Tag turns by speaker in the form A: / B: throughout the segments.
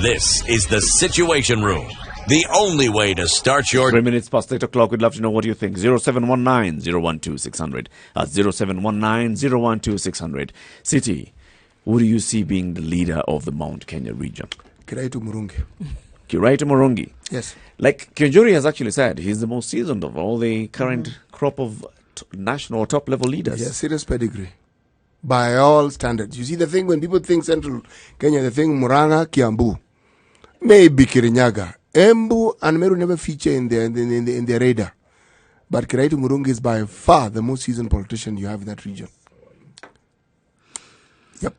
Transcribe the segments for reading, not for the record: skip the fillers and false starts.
A: This is the Situation Room. The only way to start your...
B: 3 minutes past 8 o'clock. We'd love to know what you think. 0719-012-600. That's 0719-012-600. City, who do you see being the leader of the Mount Kenya region?
C: Kiraitu Murungi.
B: Kiraitu Murungi.
C: Yes.
B: Like Njeri has actually said, he's the most seasoned of all the current crop of national or top-level leaders.
C: Yes, serious pedigree. By all standards. You see, the thing when people think Central Kenya, they think Muranga, Kiambu. Maybe Kirinyaga. Embu and Meru never feature in their radar. But Kiraitu Murungi is by far the most seasoned politician you have in that region. Yep.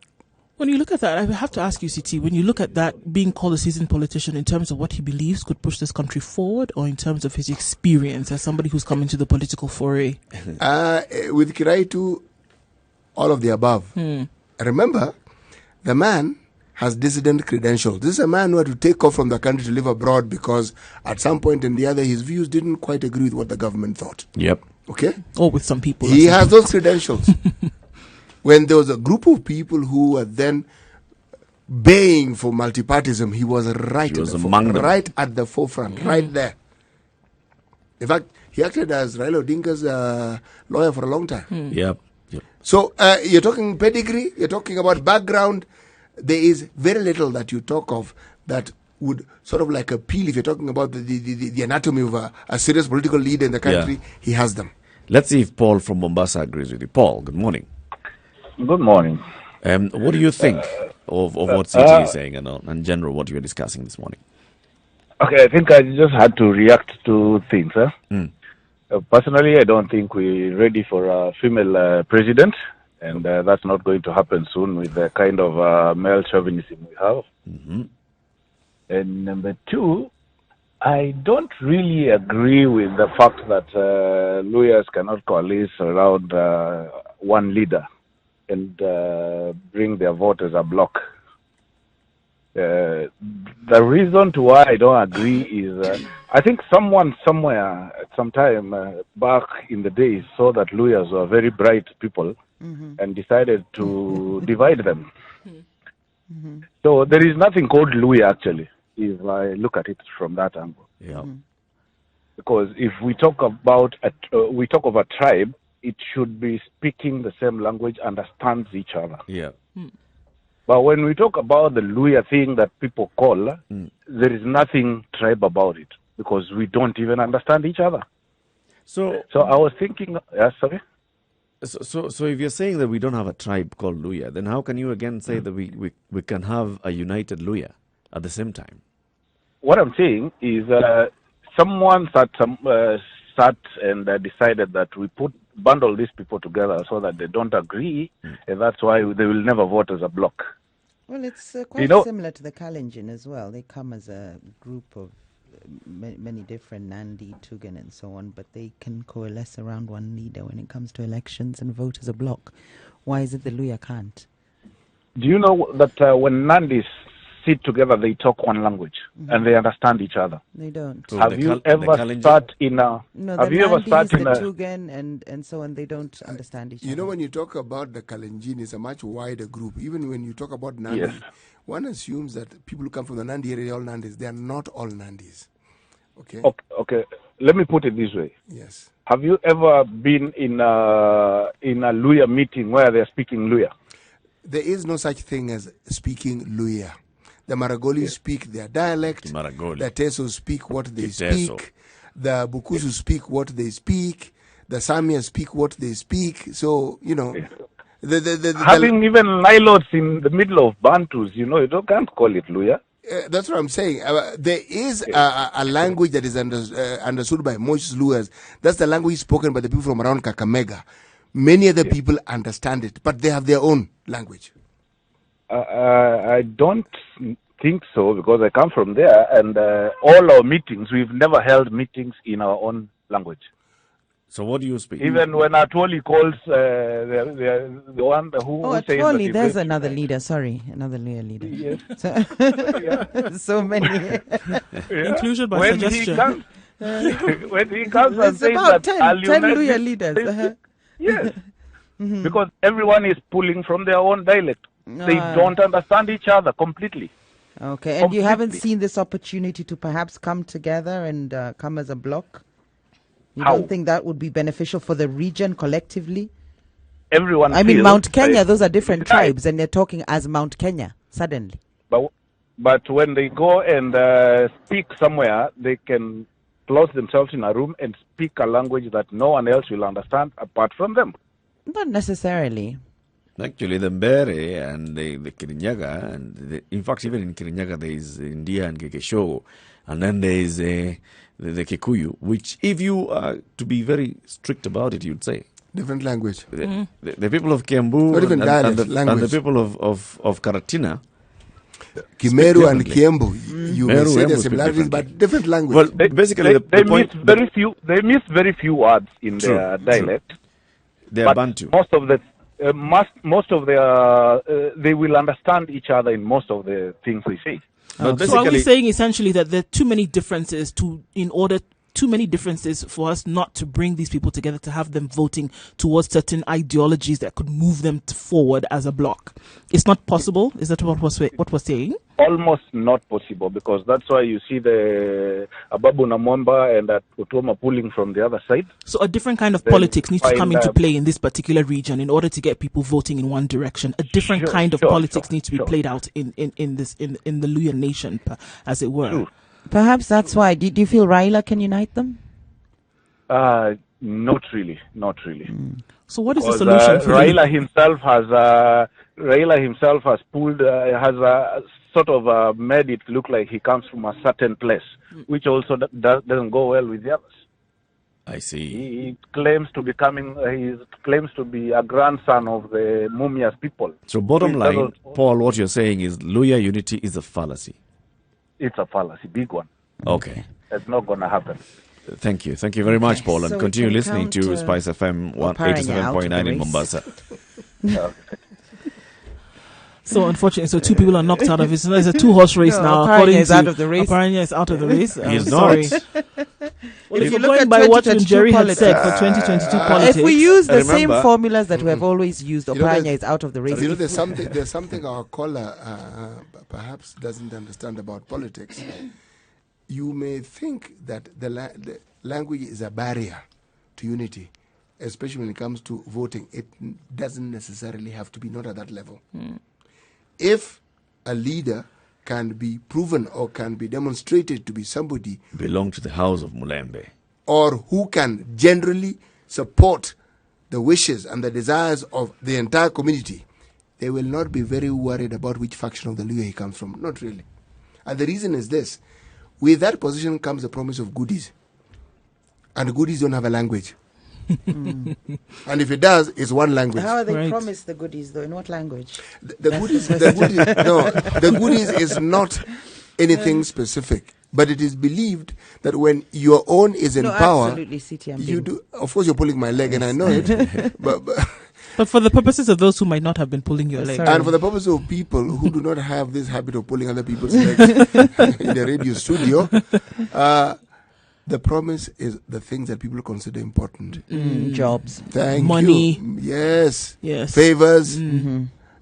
D: When you look at that, I have to ask you, CT, when you look at that being called a seasoned politician in terms of what he believes could push this country forward, or in terms of his experience as somebody who's come into the political foray?
C: With Kiraitu, all of the above. Remember, the man has dissident credentials. This is a man who had to take off from the country to live abroad because at some point in the other, his views didn't quite agree with what the government thought.
B: Yep.
C: Okay?
D: Or with some people.
C: He has those credentials. When there was a group of people who were then baying for multipartism, he was right at the forefront, right there. In fact, he acted as Raila Odinga's lawyer for a long time.
B: Yep.
C: So you're talking pedigree, you're talking about background. There is very little that you talk of that would sort of like appeal if you're talking about the anatomy of a serious political leader in the country. Yeah. He has them.
B: Let's see if Paul from Mombasa agrees with you. Paul, good morning.
E: Good morning.
B: What do you think of what CT is saying and in general what you were discussing this morning?
E: Okay, I think I just had to react to things. Personally, I don't think we're ready for a female president. And that's not going to happen soon with the kind of male chauvinism we have. And number two, I don't really agree with the fact that lawyers cannot coalesce around one leader and bring their vote as a bloc. The reason to why I don't agree is I think someone somewhere at some time back in the days saw that lawyers were very bright people and decided to divide them. So there is nothing called lawyer actually, if I look at it from that angle.
B: Yeah.
E: Because if we talk about of a tribe, it should be speaking the same language, understands each other.
B: Yeah.
E: But when we talk about the Luya thing that people call, there is nothing tribe about it because we don't even understand each other. So I was thinking, sorry?
B: So if you're saying that we don't have a tribe called Luya, then how can you again say that we can have a united Luya at the same time?
E: What I'm saying is someone sat and decided that we bundle these people together so that they don't agree, and that's why they will never vote as a bloc.
F: Well, it's quite similar to the Kalenjin as well. They come as a group of many different Nandi, Tugan, and so on, but they can coalesce around one leader when it comes to elections and vote as a bloc. Why is it the Luya can't?
E: Do you know that when Nandis sit together, they talk one language and they understand each other?
F: They don't.
B: So
E: have you ever sat in a...
F: No,
E: have
F: the
E: you ever sat
F: Nandis,
E: in
F: the
E: a...
F: Tugan, and so on, they don't understand each other.
C: You know, when you talk about the Kalenjin, it's a much wider group. Even when you talk about Nandi, one assumes that people who come from the Nandi area are all Nandis. They are not all Nandis.
E: Okay. Let me put it this way.
C: Yes.
E: Have you ever been in a Luya meeting where they're speaking Luya?
C: There is no such thing as speaking Luya. The Maragolis speak their dialect. The Teso speak what they speak. The Bukusu speak what they speak. The Samia speak what they speak. So, you know...
E: Having even Nilots in the middle of Bantus, you can't call it Luya.
C: That's what I'm saying. There is a language that is understood by most Luyas. That's the language spoken by the people from around Kakamega. Many other people understand it, but they have their own language.
E: I don't think so because I come from there, and all our meetings, we've never held meetings in our own language.
B: So what do you speak?
E: Even when Atwoli calls the one who says
F: Atwoli, there's another leader. Sorry, another leader.
E: Yes.
F: So many.
D: Inclusion by suggestion.
E: When he comes and says
F: about
E: that
F: 10 Luya leaders.
E: Yes. Because everyone is pulling from their own dialect. They don't understand each other completely.
F: Okay, and you haven't
E: Completely.
F: seen this opportunity to perhaps come together and come as a bloc? You
E: How?
F: don't think that would be beneficial for the region collectively?
E: Everyone.
F: I mean,
E: feels
F: Mount Kenya,
E: that-
F: those are different
E: Right.
F: tribes, and they're talking as Mount Kenya suddenly.
E: But when they go and speak somewhere, they can close themselves in a room and speak a language that no one else will understand apart from them.
F: Not necessarily.
B: Actually, the Mbere and the Kirinyaga, and in fact, even in Kirinyaga, there is India and Kekesho, and then there is the Kikuyu, which, if you are to be very strict about it, you'd say.
C: Different language.
B: The people of Kiambu
C: Not even dialect,
B: and the
C: language.
B: people of Karatina.
C: Kimeru and
B: differently.
C: Kiembu, you may
B: Meru,
C: say
B: Embu
C: the
B: speak
C: similarities,
B: differently.
C: but different language.
B: Well, basically,
E: they
B: the point.
E: miss very few. They miss very few words in
B: True,
E: their
B: true.
E: dialect.
B: They are
E: But
B: Bantu.
E: most of the most of their they will understand each other in most of the things they say.
B: But
D: So are we
B: basically,
D: saying essentially that there are too many differences for us not to bring these people together, to have them voting towards certain ideologies that could move them forward as a bloc? It's not possible. Is that what we're saying?
E: Almost not possible, because that's why you see the Ababu Namwamba and that Utoma pulling from the other side.
D: So a different kind of
E: Then
D: politics needs to
E: find,
D: come into play in this particular region in order to get people voting in one direction. A different kind of politics needs to be played out in the Luya nation, as it were.
E: True.
F: Perhaps that's why. Do you feel Raila can unite them?
E: Not really.
D: So what is the
E: Because,
D: solution for you?
E: Raila himself has pulled, has sort of made it look like he comes from a certain place, which also doesn't go well with the others.
B: I see.
E: He claims to be a grandson of the Mumias people.
B: So, bottom
E: Which
B: line,
E: doesn't-
B: Paul, what you're saying is Luya unity is a fallacy.
E: It's a fallacy, big one.
B: Okay.
E: It's not going to happen.
B: Thank you. Thank you very much, Paul. And
F: So we
B: continue
F: can
B: listening to
F: count,
B: Spice FM
F: Oparanya out of the
B: 187.9 in
F: race.
B: Mombasa.
D: So unfortunately, so two people are knocked out of it. So there's a two-horse race
F: No,
D: now.
F: Oparanya
D: According
F: is
D: to
F: out of the race.
D: Oparanya is out of the race.
B: He's
D: sorry.
B: not.
D: Well, if
F: you
D: you're
F: look
D: going
F: at
D: by what
F: 2022
D: Njeri had said
F: politics,
D: for 2022 politics,
F: If we use the same
B: remember-
F: formulas that we have always used,
C: You know,
F: Oparanya
C: there's-
F: is out of the race.
C: You know, there's something our caller perhaps doesn't understand about politics. You may think that the language is a barrier to unity, especially when it comes to voting. It doesn't necessarily have to be, not at that level. If a leader can be proven or can be demonstrated to be somebody
B: Belong to the house of Mulembe.
C: or who can generally support the wishes and the desires of the entire community, they will not be very worried about which faction of the Luya he comes from. Not really. And the reason is this. With that position comes the promise of goodies. And goodies don't have a language. And if it does, it's one language.
F: How are they
D: Right.
F: promised the goodies, though? In what language?
C: The goodies is not anything specific. But it is believed that when your own is in
F: No,
C: power,
F: absolutely, CT, I'm
C: you
F: being-
C: do. Of course, you're pulling my leg, and I know it. but
D: but for the purposes of those who might not have been pulling your leg,
F: Sorry.
C: And for the purpose of people who do not have this habit of pulling other people's legs in the radio studio, the promise is the things that people consider important.
F: Jobs.
C: Thank
D: Money.
C: you. Yes.
D: yes,
C: Favors.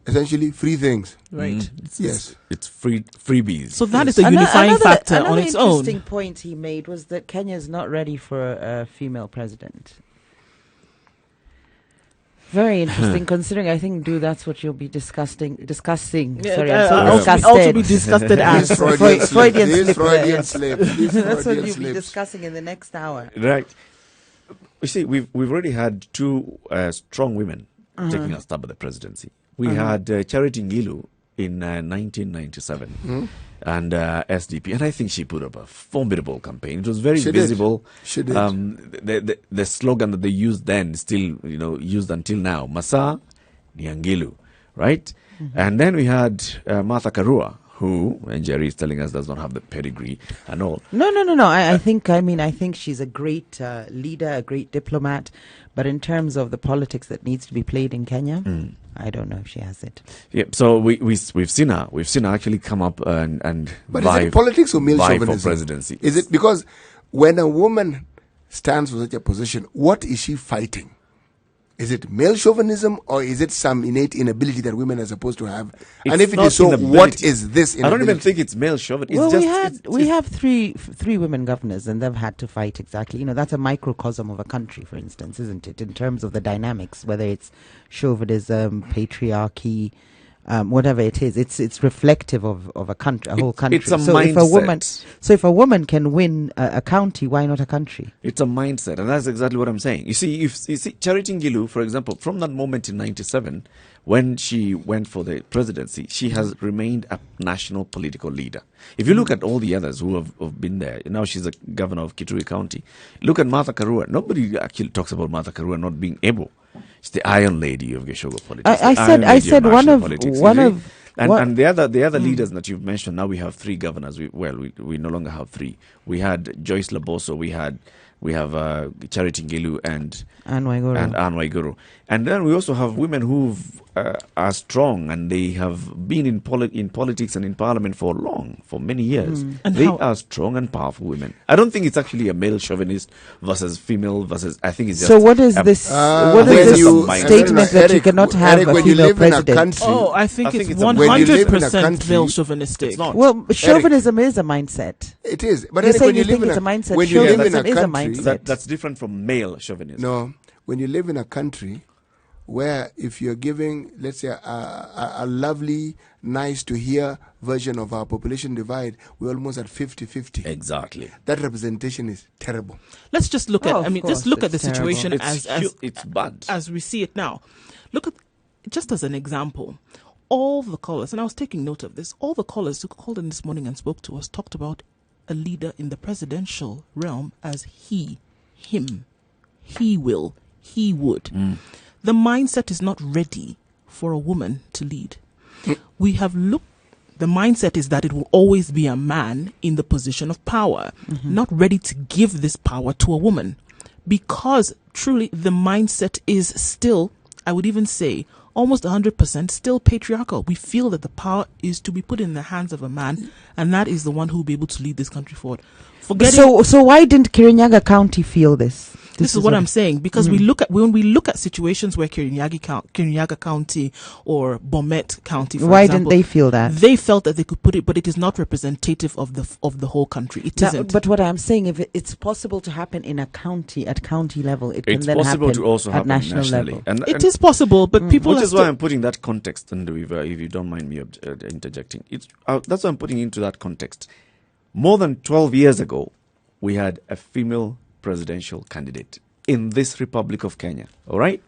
C: Essentially, free things.
D: right.
C: Yes.
B: It's freebies.
D: So that is a unifying factor on its
F: Another
D: own.
F: interesting point he made was that Kenya is not ready for a female president. Very interesting, considering I think, that's what you'll be discussing.
D: Yeah,
F: Sorry, I'm so disgusted.
D: also be disgusted
C: This
D: as.
F: Freudian slip there,
C: Freudian
F: yeah.
C: slip. These
F: That's what
C: Freudian
F: you'll be
C: slips.
F: discussing in the next hour.
B: Right. You see, we've already had two strong women taking a stab at the presidency. We had Charity Ngilu in 1997 and SDP, and I think she put up a formidable campaign. It was very
C: She did.
B: visible.
C: She did.
B: The slogan that they used then still used until now: Masa Nyangilu, right? And then we had Martha Karua, who, and Njeri is telling us, does not have the pedigree and all.
F: No. I think she's a great leader, a great diplomat. But in terms of the politics that needs to be played in Kenya, I don't know if she has it.
B: Yeah, so we've seen her. We've seen her actually come up and
C: But
B: vie,
C: is it politics or male
B: vie for
C: chauvinism?
B: presidency.
C: Is it because when a woman stands for such a position, what is she fighting? Is it male chauvinism, or is it some innate inability that women are supposed to have?
B: It's
C: And if it
B: not
C: is so,
B: inability.
C: what is this inability?
B: I don't even think it's male chauvinism.
F: Well,
B: It's just,
F: we have three women governors, and they've had to fight exactly. You know, that's a microcosm of a country, for instance, isn't it? In terms of the dynamics, whether it's chauvinism, patriarchy, whatever it is, it's reflective of a country, a whole country.
B: It's a
F: so
B: mindset.
F: if a woman can win a county, why not a country?
B: It's a mindset, and that's exactly what I'm saying. You see, Charity Ngilu, for example, from that moment in '97, when she went for the presidency, she has remained a national political leader. If you look at all the others who have been there, now she's a governor of Kitui County. Look at Martha Karua. Nobody actually talks about Martha Karua not being able. She's the Iron Lady of Geshogo politics.
F: I said one of
B: and the other leaders that you've mentioned. Now we have three governors. We no longer have three. We had Joyce Laboso. We have Charity Ngilu and Anne Waiguru. And then we also have women who are strong, and they have been in politics and in parliament for many years. And they are strong and powerful women. I don't think it's actually a male chauvinist versus female versus. I think it's just.
F: So what is this? What is this statement that you cannot have
C: Eric,
F: a female president?
D: Oh, I think it's
C: when you live in a
D: 100%
C: country,
D: male chauvinistic.
B: It's not.
F: Well, chauvinism is a mindset.
C: It is. But
F: You're
C: Eric,
F: saying
C: when you
F: you think
C: live
F: it's
C: in
F: a mindset.
C: when you live in a
F: Chauvinism is a
C: country,
F: mindset.
B: That's different from male chauvinism.
C: no, when you live in a country where if you're giving, let's say, a lovely, nice to hear version of our population divide, we're almost at 50-50.
B: Exactly.
C: That representation is terrible.
D: Let's just look at.
F: of
D: I mean,
F: course
D: just look at the
F: it's terrible.
D: situation
B: It's bad.
D: as we see it now. Look at, just as an example, all the callers, and I was taking note of this. All the callers who called in this morning and spoke to us talked about a leader in the presidential realm as he, him, he will, he would. The mindset is not ready for a woman to lead. We have looked. The mindset is that it will always be a man in the position of power, not ready to give this power to a woman. Because truly the mindset is still, I would even say, almost 100% still patriarchal. We feel that the power is to be put in the hands of a man, and that is the one who will be able to lead this country forward.
F: So why didn't Kirinyaga County feel this?
D: This is what I'm saying, because when we look at situations where Kirinyaga County or Bomet County, for
F: why
D: example,
F: didn't they feel that?
D: They felt that they could put it, but it is not representative of the whole country. It isn't.
F: But what I'm saying, if it's possible to happen in a county at county level, it can
B: It's
F: then
B: possible
F: happen
B: to also
F: at
B: happen
F: national
B: nationally.
F: level.
B: And
D: It is possible, but people
B: which
D: are
B: is why
D: still-
B: I'm putting that context, and if you don't mind me interjecting, that's why I'm putting into that context. More than 12 years ago, we had a female presidential candidate in this Republic of Kenya, all right?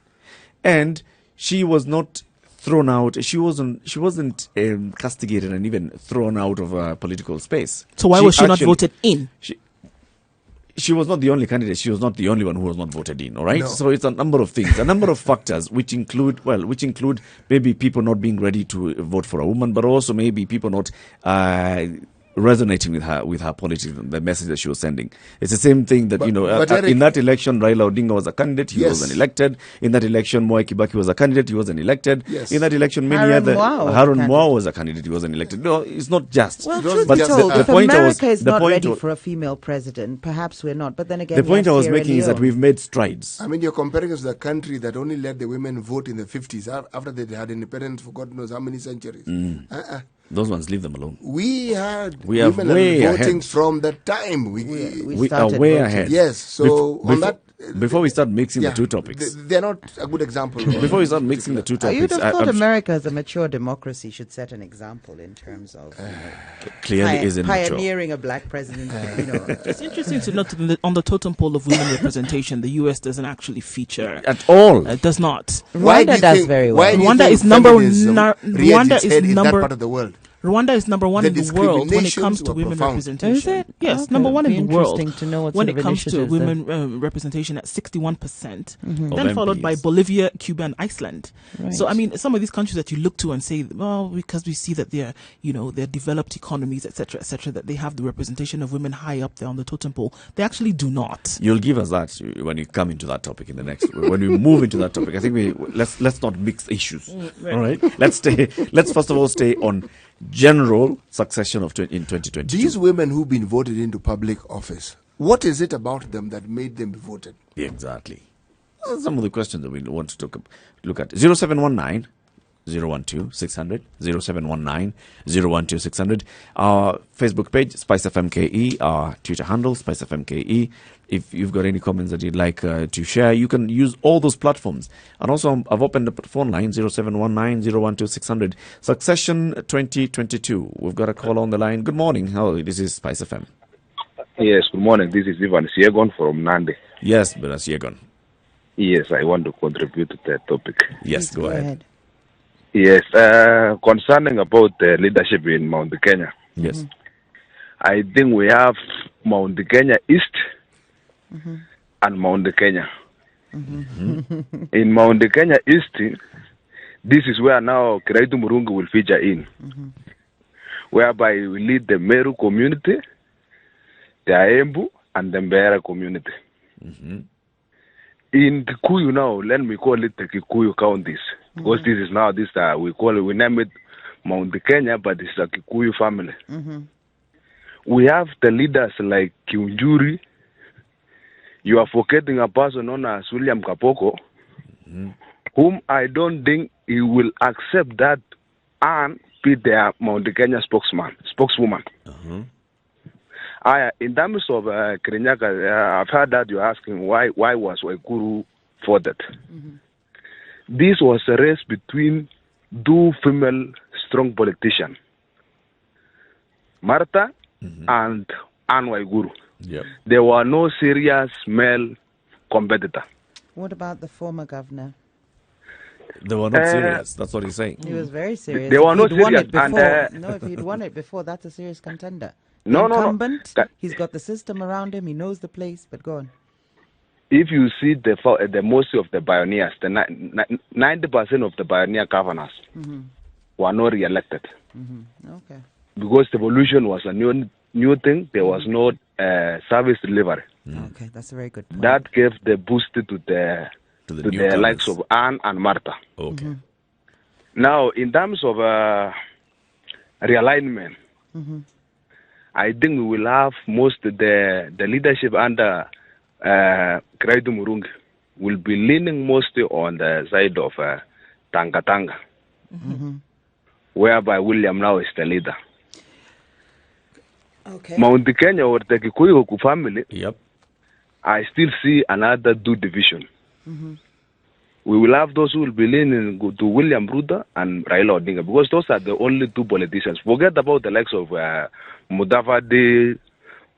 B: And she was not thrown out. She wasn't castigated and even thrown out of political space.
D: So why was she not voted in?
B: She was not the only candidate. She was not the only one who was not voted in, all right?
C: No.
B: So it's a number of things, a number of factors, which include maybe people not being ready to vote for a woman, but also maybe people not resonating with her politics and the message that she was sending. It's the same thing that,
C: But Eric,
B: in that election, Raila Odinga was a candidate, he
C: Yes.
B: wasn't elected. In that election, Mwai Kibaki was a candidate, he wasn't elected.
C: Yes.
B: In that election, many
F: Harold
B: other...
F: Mwao was a
B: Harold
F: candidate.
B: Mwao was a candidate, he wasn't elected. No, it's not just.
F: Well,
C: But
F: truth
C: the-
F: be told,
C: the
F: if
B: point I was-
F: America is
B: the
F: not
B: point
F: ready
B: was-
F: for a female president, perhaps we're not. But then again,
B: The point
F: we
B: I
F: have
B: was
F: Sierra
B: making is that
F: Leone.
B: we've made strides.
C: I mean, you're comparing us to the country that only let the women vote in the 50s after they had independence for God knows how many centuries.
B: Those ones, leave them alone.
C: We had
B: We are
C: women
B: way
C: voting
B: ahead.
C: from that time.
B: We are
F: started
B: way
F: voting.
B: ahead.
C: Yes, so on that...
B: Before we start mixing
C: yeah,
B: the two topics.
C: They're not a good example.
B: Before we start mixing the two topics,
F: You'd have thought
B: I'm
F: America, as a mature democracy, should set an example in terms of
B: clearly isn't mature.
F: pioneering a black president.
D: It's interesting to note that on the totem pole of women representation, the U.S. doesn't actually feature.
B: At all.
D: It does not.
C: Why do
F: Rwanda
C: you
F: does
C: think-
F: very
C: why
F: well.
C: do you
D: Rwanda
C: think
D: is number
C: feminism
D: nar-
C: rears
D: Rwanda
C: its
D: is
C: head in
D: number-
C: that part of the world?
D: Rwanda is number one
C: The
D: in the world when it comes
C: discriminations
D: to
C: were
D: women
C: profound.
D: representation.
F: Is it?
D: Yes,
F: Okay,
D: number one
F: it'd
D: in
F: be
D: the world
F: interesting to know what
D: when
F: sort
D: it
F: of
D: comes to
F: initiatives
D: women representation at 61%.
F: Mm-hmm.
D: Then
B: Of
D: followed by
B: MPs.
D: Bolivia, Cuba, and Iceland.
F: Right.
D: So I mean, some of these countries that you look to and say, well, because we see that they're developed economies, etc., that they have the representation of women high up there on the totem pole. They actually do not.
B: You'll give us that when you come into that topic in the next. When we move into that topic, I think let's not mix issues. All right. Let's first of all stay on general succession in 2022.
C: These women who've been voted into public office, what is it about them that made them be voted?
B: Exactly. some of the questions that we want to look at. 0719 012 600, 0719 012 600. Our Facebook page, Spice FM KE, our Twitter handle, Spice FM KE. If you've got any comments that you'd like to share, you can use all those platforms. And also, I've opened the phone line, 0719 012 600. Succession 2022. We've got a call on the line. Good morning. Hello, this is Spice FM.
G: Yes, good morning. This is Ivan Siegon from Nandi.
B: Yes, Brother Siegon.
G: Yes, I want to contribute to that topic.
B: Yes, go ahead.
G: Yes, concerning about the leadership in Mount Kenya.
B: Yes.
G: I think we have Mount Kenya East and Mount Kenya. In Mount Kenya East, this is where now Kiraitu Murungu will feature in, whereby we lead the Meru community, the Aembu, and the Mbera community. In Kikuyu now, let me call it the Kikuyu counties, because this is now we name it Mount Kenya, but it's a Kikuyu family. We have the leaders like Kiunjuri. You are forgetting a person known as William Kapoko, whom I don't think he will accept that and be their Mount Kenya spokeswoman. In terms of Kirinyaga, I've heard that you're asking why was Waikuru for that. This was a race between two female strong politicians, Martha and Anne Waiguru.
B: Yep.
G: There were no serious male competitor.
F: What about the former governor?
B: They were not serious. That's what he's saying.
F: He was very serious.
G: They were not serious.
F: If he'd won it before, that's a serious contender. Incumbent, he's got the system around him, he knows the place, but go on.
G: If you see the most of the pioneers, the 90% of the pioneer governors were not re-elected.
F: Okay.
G: Because devolution was a new thing, there was no service delivery.
F: Okay, that's a very good point.
G: That gave the boost to the likes of Anne and Martha.
B: Okay.
G: Now, in terms of realignment, I think we will have most the leadership under Kiraitu Murungi will be leaning mostly on the side of Tanga, whereby William now is the leader.
F: Okay.
G: Mount Kenya or the Kikuyu family,
B: Yep.
G: I still see another two division. We will have those who will be leaning to William Ruto and Raila Odinga, because those are the only two politicians. Forget about the likes of Mudavadi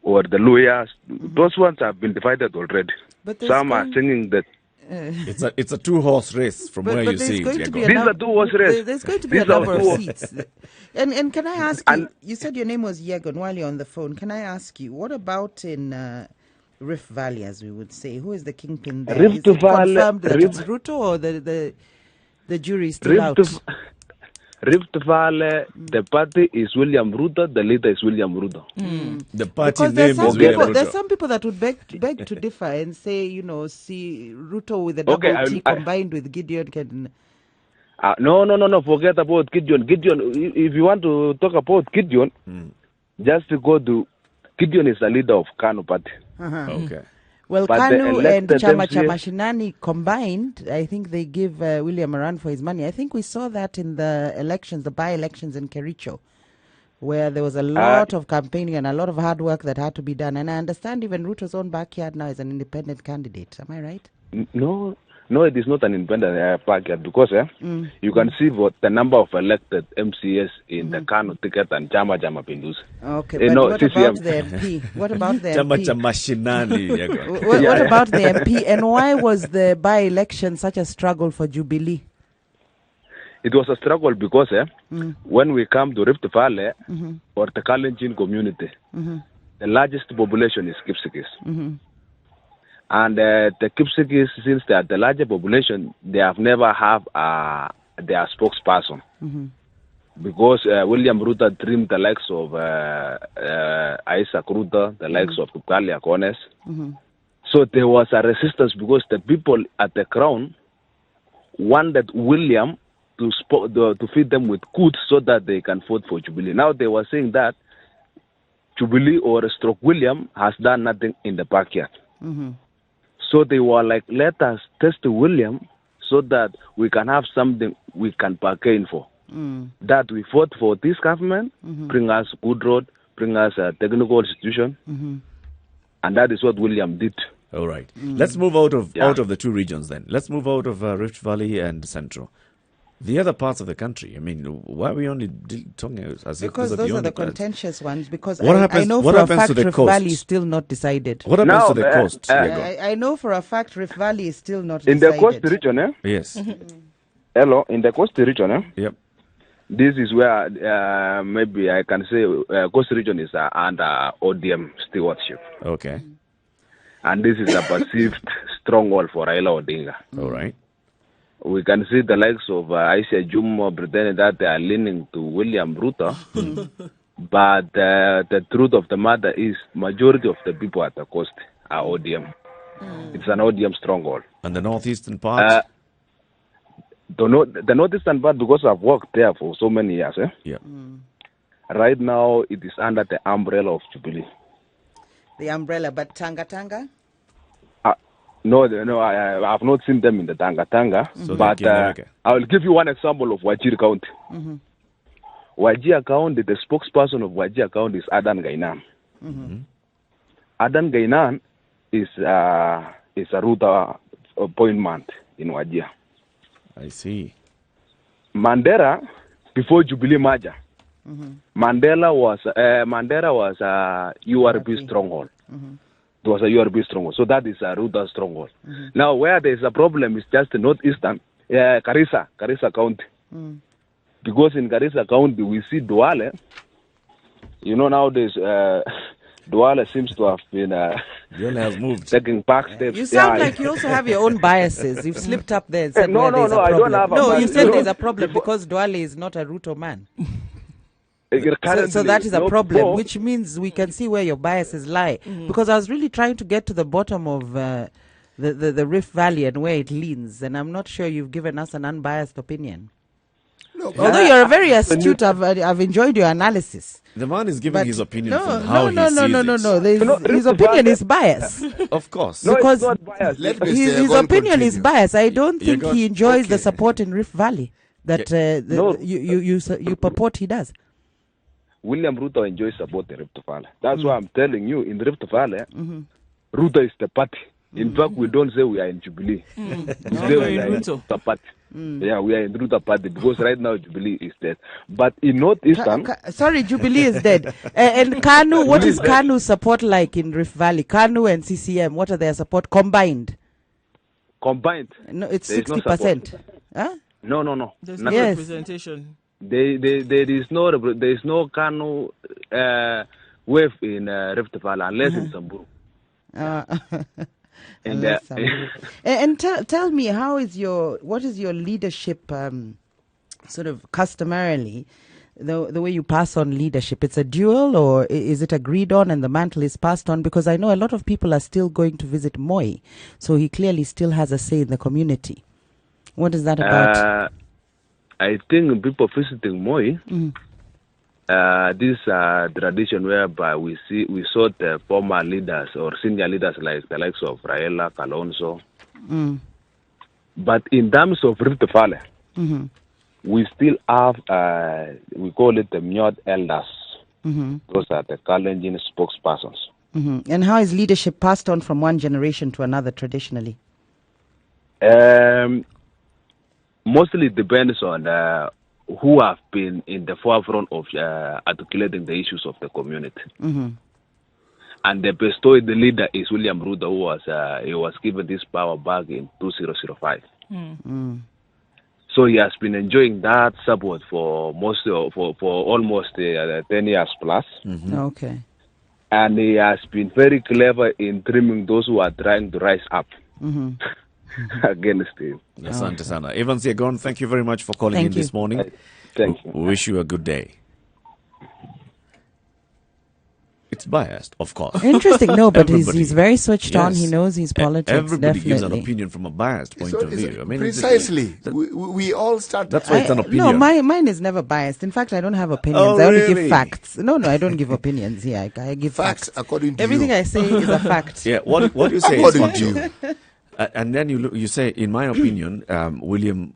G: or the lawyers. Those ones have been divided already.
F: But
G: some are singing that.
B: It's a two-horse race from where you see it.
G: These are two-horse race.
F: There's going to be a number of seats. And can I ask you, you said your name was Yegon while you're on the phone. Can I ask you, what about in Rift Valley, as we would say? Who is the kingpin there? Is it confirmed that it's Ruto, or the jury is still out?
G: Rift Valley, the party is William Ruto, the leader is William Ruto.
B: The party
F: Because
B: name is William Ruto.
F: there's some people that would beg to differ and say, see Ruto with a double T combined with Gideon can...
G: No, forget about Gideon. If you want to talk about Gideon, just go to... Gideon is the leader of Kanu party.
B: Okay.
F: Well,
G: But
F: Kanu
G: the
F: and
G: elected
F: Chama
G: MCA
F: Shinani combined, I think they give William a run for his money. I think we saw that in the elections, the by-elections in Kericho, where there was a lot of campaigning and a lot of hard work that had to be done. And I understand even Ruto's own backyard now is an independent candidate. Am I right?
G: No, it is not an independent backyard, because you can see what the number of elected MCAs in the Kanu ticket and Chama Pinduzi.
F: Okay, but what about the MP? What about the MP? What about the MP? And why was the by-election such a struggle for Jubilee?
G: It was a struggle because when we come to Rift Valley or the Kalenjin community, the largest population is Kipsigis. And the Kipsigis, since they are the larger population, they have never have their spokesperson. Because William Ruto trimmed the likes of Isaac Ruto, the likes of Kukali Akones. So there was a resistance because the people at the crown wanted William to feed them with goods so that they can vote for Jubilee. Now they were saying that Jubilee or Stroke William has done nothing in the backyard. So they were like, let us test William so that we can have something we can bargain for. That we fought for this government, bring us good road, bring us a technical institution, and that is what William did.
B: All right. Let's move out of the two regions then. Let's move out of Rift Valley and Central. The other parts of the country, I mean, why are we only talking as if
F: because
B: those
F: those
B: are
F: are the
B: parts?
F: contentious ones. Because
B: What
F: I
B: happens-
F: know
B: what
F: for a
B: happens to
F: fact
B: the
F: Rift
B: coast?
F: Valley is still not decided.
B: What happens
G: Now,
B: to the coast?
F: I know for a fact Rift Valley is still not
G: In
F: decided.
G: the coast region,
B: Yes.
G: hello, in the coast region,
B: Yep.
G: this is where maybe I can say coast region is under ODM stewardship.
B: Okay.
G: And this is a perceived stronghold for Raila Odinga.
B: All right.
G: We can see the likes of Aisha Jumo pretending that they are leaning to William Ruto. But the truth of the matter is majority of the people at the coast are ODM. It's an ODM stronghold.
B: And the northeastern part?
G: The northeastern part, because I've worked there for so many years,
B: Yeah.
G: right now it is under the umbrella of Jubilee.
F: The umbrella, but Tanga?
G: No, I have not seen them in the Tanga.
B: So
G: But
B: they're America.
G: I will give you one example of Wajir County. Wajir County, the spokesperson of Wajir County is Adan Gainan. Adan Gainan is a Ruta appointment in Wajir.
B: I see.
G: Mandera, before Jubilee merger, Mandela was a URP stronghold. It was a URP stronghold. So that is a Ruta stronghold. Now, where there is a problem is just the northeastern, Garissa County. Because in Garissa County, we see Duale. You know, nowadays, Duale seems to have been
B: Duale has moved.
G: taking back steps.
F: You sound like you also have your own biases. You've slipped up there and said
G: No,
F: where
G: no,
F: there's
G: no,
F: a
G: I don't
F: problem.
G: have a
F: No, you
G: bias.
F: said
G: You
F: there's
G: know,
F: a problem because Duale is not a Ruto man.
G: Currently,
F: So that is a
G: no,
F: problem,
G: no.
F: which means we can see where your biases lie. Because I was really trying to get to the bottom of the Rift Valley and where it leans, and I'm not sure you've given us an unbiased opinion.
C: No,
F: Although you're very astute, I've enjoyed your analysis.
B: The man is giving
F: But
B: his opinion
F: no,
B: from how
F: no,
B: he
F: no,
B: sees
F: no,
B: it.
F: no, no.
G: No,
F: His opinion is biased.
B: Of course.
G: No,
F: because
G: it's not biased.
C: Let me
F: his
C: say,
F: his
C: Egon
F: opinion is
C: continue.
F: biased. I don't think
B: Egon,
F: he enjoys the
C: okay.
F: support in Rift Valley that
G: No.
F: you purport he does.
G: William Ruto enjoys support in Rift Valley. That's why I'm telling you, in Rift Valley, Ruto is the party. In fact, we don't say we are in Jubilee. We say we are in Ruto party. Yeah, we are in Ruto party because right now Jubilee is dead. But in Northeastern,
F: Sorry, Jubilee is dead. And Kanu, what is Kanu's support like in Rift Valley? Kanu and CCM, what are their support combined?
G: combined,
F: No, it's
G: there is no
F: 60%. Huh?
G: no.
D: There's no
F: Yes.
D: representation.
G: There is no Kanu wave in Rift Valley unless in Samburu. And,
F: Unless and tell me, what is your leadership sort of customarily, the way you pass on leadership? It's a duel, or is it agreed on and the mantle is passed on? Because I know a lot of people are still going to visit Moi, so he clearly still has a say in the community. What is that about?
G: I think people visiting Moi, this tradition whereby we saw the former leaders or senior leaders like the likes of Raila, Kalonzo. But in terms of Rift Valley, we still have, we call it the Mnyod elders. Those are the Kalenjin spokespersons.
F: And how is leadership passed on from one generation to another traditionally?
G: Mostly depends on who have been in the forefront of articulating the issues of the community. And the bestowed leader is William Ruto, who was given this power back in 2005. So he has been enjoying that support for almost 10 years plus.
F: Okay.
G: And he has been very clever in trimming those who are trying to rise up against him.
B: Asante sana. Evans Yegon, thank you very much for calling
F: Thank
B: in
F: you.
B: this morning.
G: Thank you.
B: We wish you a good day. It's biased, of course.
F: Interesting. No, but
B: Everybody-
F: he's very switched on.
B: Yes.
F: He knows his politics.
B: Everybody gives an
F: definitely.
B: opinion from a biased point
C: So
B: of view. I mean, it's-
C: precisely.
B: that-
C: We all start.
B: that's why it's an opinion.
F: No, mine is never biased. In fact, I don't have opinions.
B: Oh,
F: I only
B: really?
F: give facts. No, I don't give opinions here. I give
C: facts
F: facts.
C: according to
F: Everything
C: you.
F: I say is a fact.
B: Yeah, what you say is
C: According to
B: factual. And then you say, in my opinion, William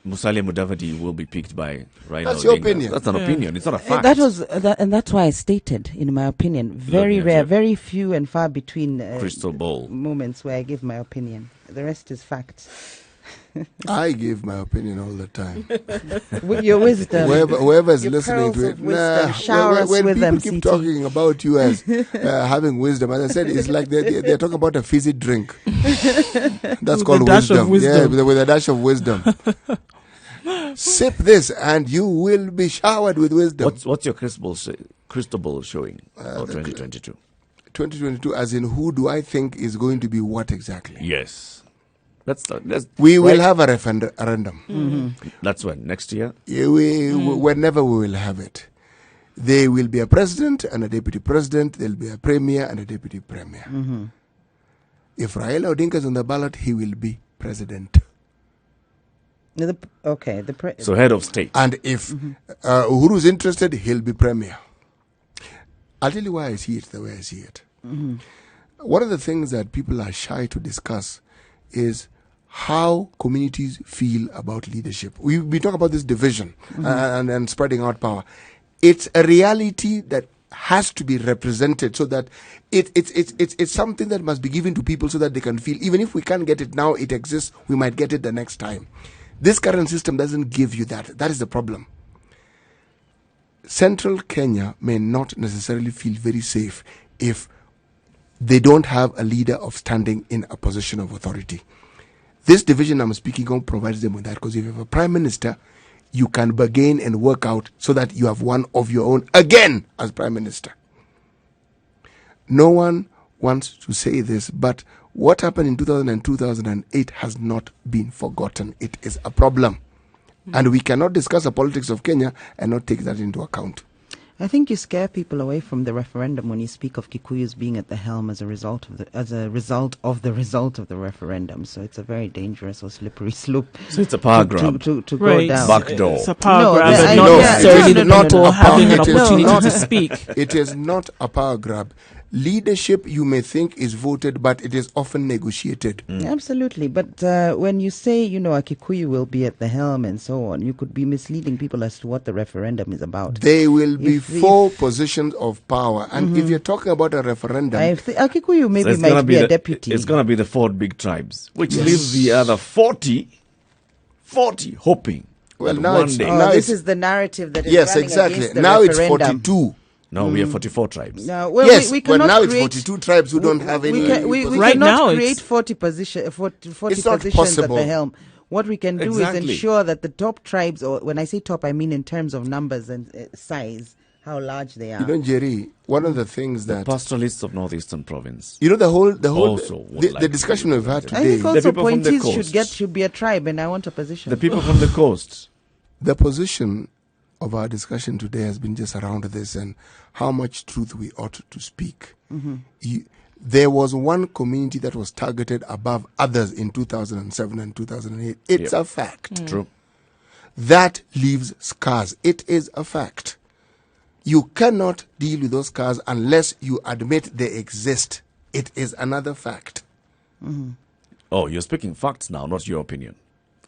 B: Musalia Mudavadi will be picked by Raila
C: That's your
B: Odinga.
C: opinion.
B: That's an opinion. It's not a fact.
F: And that's why I stated, in my opinion, very
B: Looking at
F: rare,
B: you.
F: very few and far between
B: Crystal ball.
F: moments where I give my opinion. The rest is facts.
C: I give my opinion all the time.
F: With your wisdom.
C: Whoever's
F: Your
C: listening to
F: pearls
C: it,
F: of wisdom, shower us
C: when
F: with
C: people
F: them,
C: keep
F: CT.
C: talking about you as having wisdom, as I said, it's like they're talking about a fizzy drink. That's
D: With
C: called
D: a dash of
C: wisdom. Yeah,
D: wisdom.
C: with a dash of wisdom. Sip this, and you will be showered with wisdom.
B: What's your crystal ball showing for 2022?
C: 2022, as in who do I think is going to be what exactly?
B: Yes.
C: We will have a referendum.
B: That's when? Next year?
C: Yeah, whenever we will have it. There will be a president and a deputy president. There will be a premier and a deputy premier. If Raila Odinga is on the ballot, he will be president.
B: So head of state.
C: And if Uhuru is interested, he'll be premier. I'll tell you why I see it the way I see it. One of the things that people are shy to discuss is how communities feel about leadership. We talk about this division and spreading out power. It's a reality that has to be represented so that it's something that must be given to people so that they can feel, even if we can't get it now, it exists, we might get it the next time. This current system doesn't give you that. That is the problem. Central Kenya may not necessarily feel very safe if they don't have a leader of standing in a position of authority. This division I'm speaking of provides them with that, because if you have a prime minister, you can bargain and work out so that you have one of your own again as prime minister. No one wants to say this, but what happened in 2000 and 2008 has not been forgotten. It is a problem. And we cannot discuss the politics of Kenya and not take that into account.
F: I think you scare people away from the referendum when you speak of Kikuyus being at the helm as a result of the result of the referendum. So it's a very dangerous or slippery slope.
B: So it's a power grab.
F: To go
D: Right.
F: down.
B: Backdoor.
D: It's a power
F: No,
D: grab,
F: I-
D: and
F: no,
D: not
F: yeah,
D: necessarily
F: it is not
D: people
F: a
D: having
F: power-
D: an
F: it is
D: opportunity
C: not-
D: to speak.
C: It is not a power grab. Leadership, you may think, is voted, but it is often negotiated.
F: Absolutely. But when you say, a Kikuyu will be at the helm and so on, you could be misleading people as to what the referendum is about.
C: There will be
F: If-
C: four positions of power. And if you're talking about a referendum,
F: A Kikuyu
B: So
F: maybe
B: it's gonna
F: might be a
B: the-
F: deputy.
B: It's going to be the 4 big tribes, which leaves the other 40 hoping.
C: Well,
B: that
C: now
B: one
C: it's-
B: day.
C: now
F: this
C: it's-
F: is the narrative that is
C: yes,
F: running
C: exactly.
F: against the
C: Now it's
F: referendum.
C: 42.
B: No, we have 44 tribes.
F: No, well,
C: Yes,
F: we
C: but
F: cannot
C: now it's
F: create,
C: 42 tribes who don't have any.
F: we
D: Right
F: cannot
D: now
F: create
D: it's-
F: 40 positions
C: It's not
F: at
C: possible.
F: the helm. What we can do
B: Exactly.
F: is ensure that the top tribes, or when I say top, I mean in terms of numbers and size, how large they are.
C: Njeri, one of the things that
B: Pastoralists of Northeastern Province.
C: the whole
B: Also would
C: the
B: like to
C: discussion
B: be
C: we've had
F: I
C: today.
F: think also
B: people from the
F: appointees
B: coast.
F: should be a tribe, and I want a position.
B: The people from the coast.
C: The position of our discussion today has been just around this and how much truth we ought to speak. There was one community that was targeted above others in 2007 and 2008. It's a fact.
B: True.
C: That leaves scars. It is a fact. You cannot deal with those scars unless you admit they exist. It is another fact.
B: Oh, you're speaking facts now, not your opinion.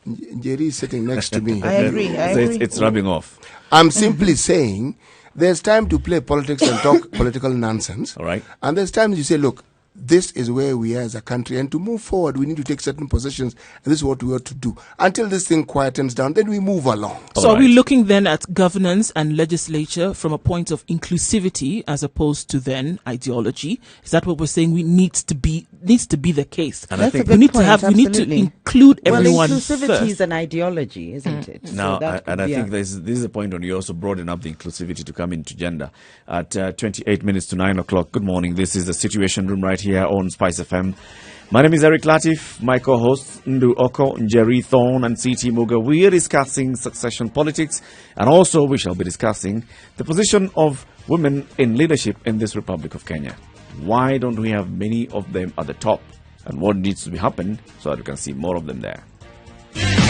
C: Njeri is sitting next to me.
F: I agree. I
B: So
F: agree.
B: it's rubbing off.
C: I'm simply saying there's time to play politics and talk political nonsense.
B: All right.
C: And there's times you say, look, this is where we are as a country, and to move forward, we need to take certain positions, and this is what we ought to do. Until this thing quietens down, then we move along.
D: So
B: All
D: are we
B: right.
D: looking then at governance and legislature from a point of inclusivity as opposed to then ideology? Is that what we're saying needs to be the case?
B: And I
F: That's
B: think
F: a
D: we
F: good
D: need to
F: point,
D: have we need to
F: absolutely.
D: include
F: Well,
D: everyone
F: inclusivity
D: first.
F: is an ideology, isn't it? So
B: Now,
F: that
B: and
F: could
B: I
F: be
B: think
F: a-
B: this is a point when you also broaden up the inclusivity to come into gender. At 28 minutes to 9 o'clock, good morning. This is the Situation Room right here on Spice FM. My name is Eric Latiff. My co-hosts Ndu Okoh, Njeri Thorne and CT Muga. We are discussing succession politics, and also we shall be discussing the position of women in leadership in this Republic of Kenya. Why don't we have many of them at the top? And what needs to be happen so that we can see more of them there?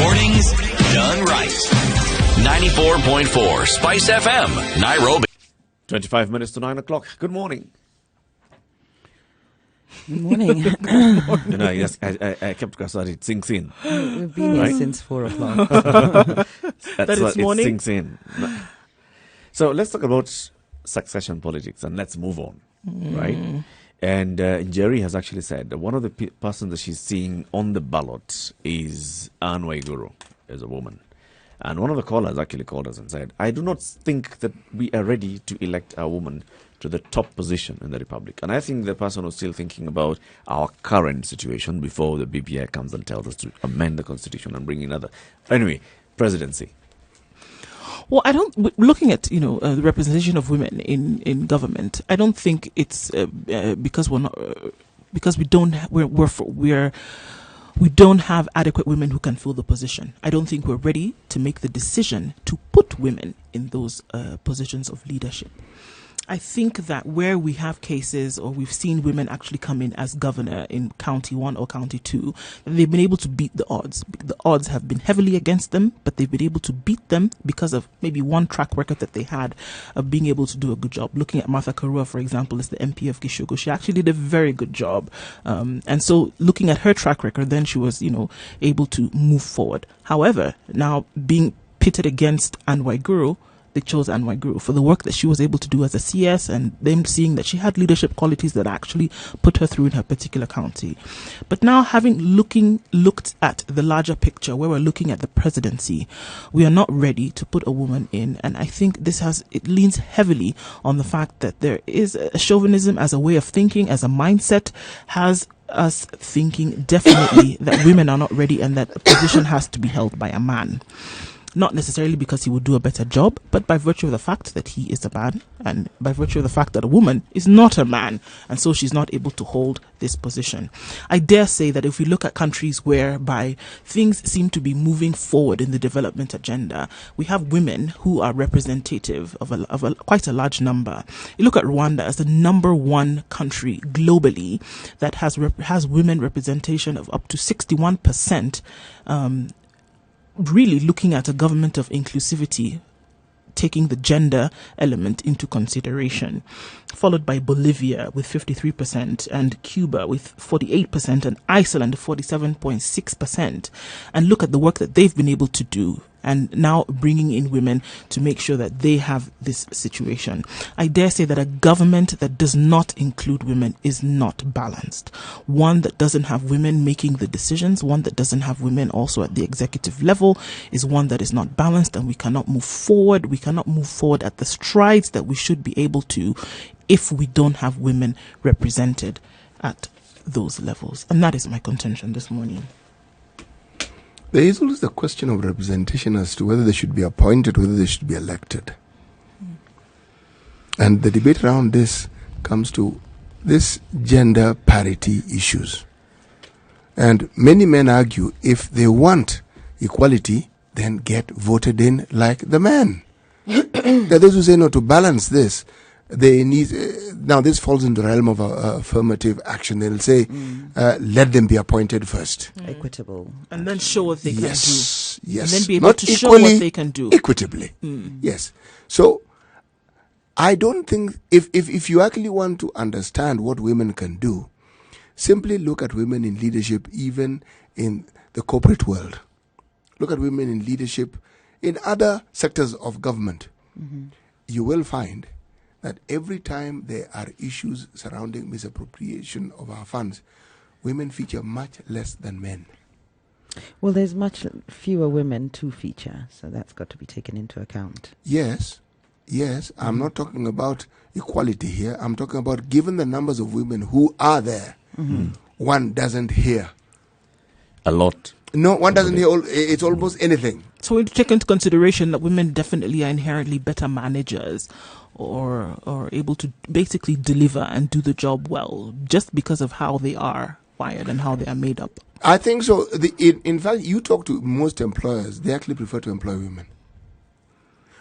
A: Mornings done right. 94.4 Spice FM, Nairobi.
B: 25 minutes to 9 o'clock. Good morning.
F: Good morning.
B: You know, yes, I kept saying it sinks in.
F: We've been here since 4 o'clock.
B: That's
D: is morning.
B: It sinks in. So let's talk about succession politics and let's move on, right? And Njeri has actually said that one of the persons that she's seeing on the ballot is Anne Waiguru, as a woman. And one of the callers actually called us and said, I do not think that we are ready to elect a woman to the top position in the Republic. And I think the person was still thinking about our current situation before the BPI comes and tells us to amend the constitution and bring in other. Anyway, presidency.
D: Well, looking at, the representation of women in government, I don't think it's because we don't have adequate women who can fill the position. I don't think we're ready to make the decision to put women in those positions of leadership. I think that where we have cases or we've seen women actually come in as governor in County 1 or County 2, they've been able to beat the odds. The odds have been heavily against them, but they've been able to beat them because of maybe one track record that they had of being able to do a good job. Looking at Martha Karua, for example, as the MP of Kisumu, she actually did a very good job. And so looking at her track record, then she was, able to move forward. However, now being pitted against Anne Waiguru, they chose Anne Waiguru for the work that she was able to do as a CS and them seeing that she had leadership qualities that actually put her through in her particular county. But now having looked at the larger picture where we're looking at the presidency, we are not ready to put a woman in. And I think it leans heavily on the fact that there is a chauvinism as a way of thinking, as a mindset, has us thinking definitely that women are not ready and that a position has to be held by a man. Not necessarily because he would do a better job, but by virtue of the fact that he is a man and by virtue of the fact that a woman is not a man, and so she's not able to hold this position. I dare say that if we look at countries whereby things seem to be moving forward in the development agenda, we have women who are representative of quite a large number. You look at Rwanda as the number one country globally that has women representation of up to 61%, really looking at a government of inclusivity, taking the gender element into consideration, followed by Bolivia with 53% and Cuba with 48% and Iceland 47.6%. And look at the work that they've been able to do and now bringing in women to make sure that they have this situation. I dare say that a government that does not include women is not balanced. One that doesn't have women making the decisions, one that doesn't have women also at the executive level, is one that is not balanced, and we cannot move forward. We cannot move forward at the strides that we should be able to if we don't have women represented at those levels. And that is my contention this morning.
C: There is always the question of representation as to whether they should be appointed, whether they should be elected. And the debate around this comes to this gender parity issues. And many men argue if they want equality, then get voted in like the men. There are those who say, no, to balance this, they need, now this falls into the realm of affirmative action. They'll say, let them be appointed first.
F: Equitable.
D: And then show what they can do.
C: Yes.
D: And then be able to show what they can do.
C: Equitably. Yes. So, I don't think, if you actually want to understand what women can do, simply look at women in leadership, even in the corporate world. Look at women in leadership in other sectors of government. You will find that every time there are issues surrounding misappropriation of our funds, women feature much less than men.
F: Well, there's much fewer women to feature, so that's got to be taken into account.
C: Yes. I'm not talking about equality here. I'm talking about given the numbers of women who are there, one doesn't hear.
B: A lot.
C: No, one doesn't hear. It's almost anything.
D: So we need to take into consideration that women definitely are inherently better managers or able to basically deliver and do the job well just because of how they are wired and how they are made up.
C: I think so. In fact, you talk to most employers, they actually prefer to employ women.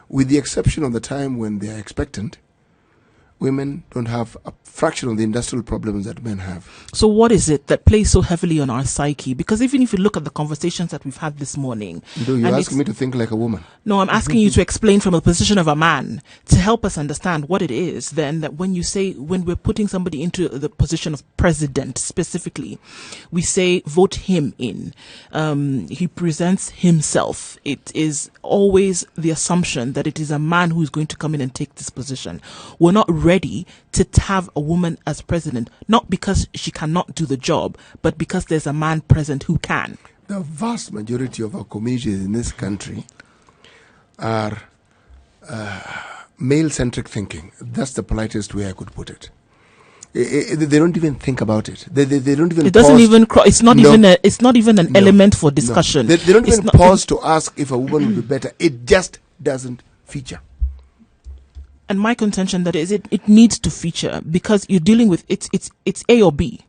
C: With the exception of the time when they are expectant women don't have a fraction of the industrial problems that men have.
D: So what is it that plays so heavily on our psyche? Because even if you look at the conversations that we've had this morning...
C: Do you ask me to think like a woman?
D: No, I'm asking you to explain from the position of a man to help us understand what it is then that when you say, when we're putting somebody into the position of president specifically, we say vote him in. He presents himself. It is always the assumption that it is a man who's going to come in and take this position. We're not ready to have a woman as president, not because she cannot do the job, but because there's a man present who can.
C: The vast majority of our communities in this country are male-centric thinking. That's the politest way I could put it. They don't even think about it. They don't even.
D: It doesn't even. It's not even. It's not even an element for discussion.
C: No. They don't even pause to ask if a woman would be better. It just doesn't feature.
D: And my contention that is it needs to feature because you're dealing with it's A or B.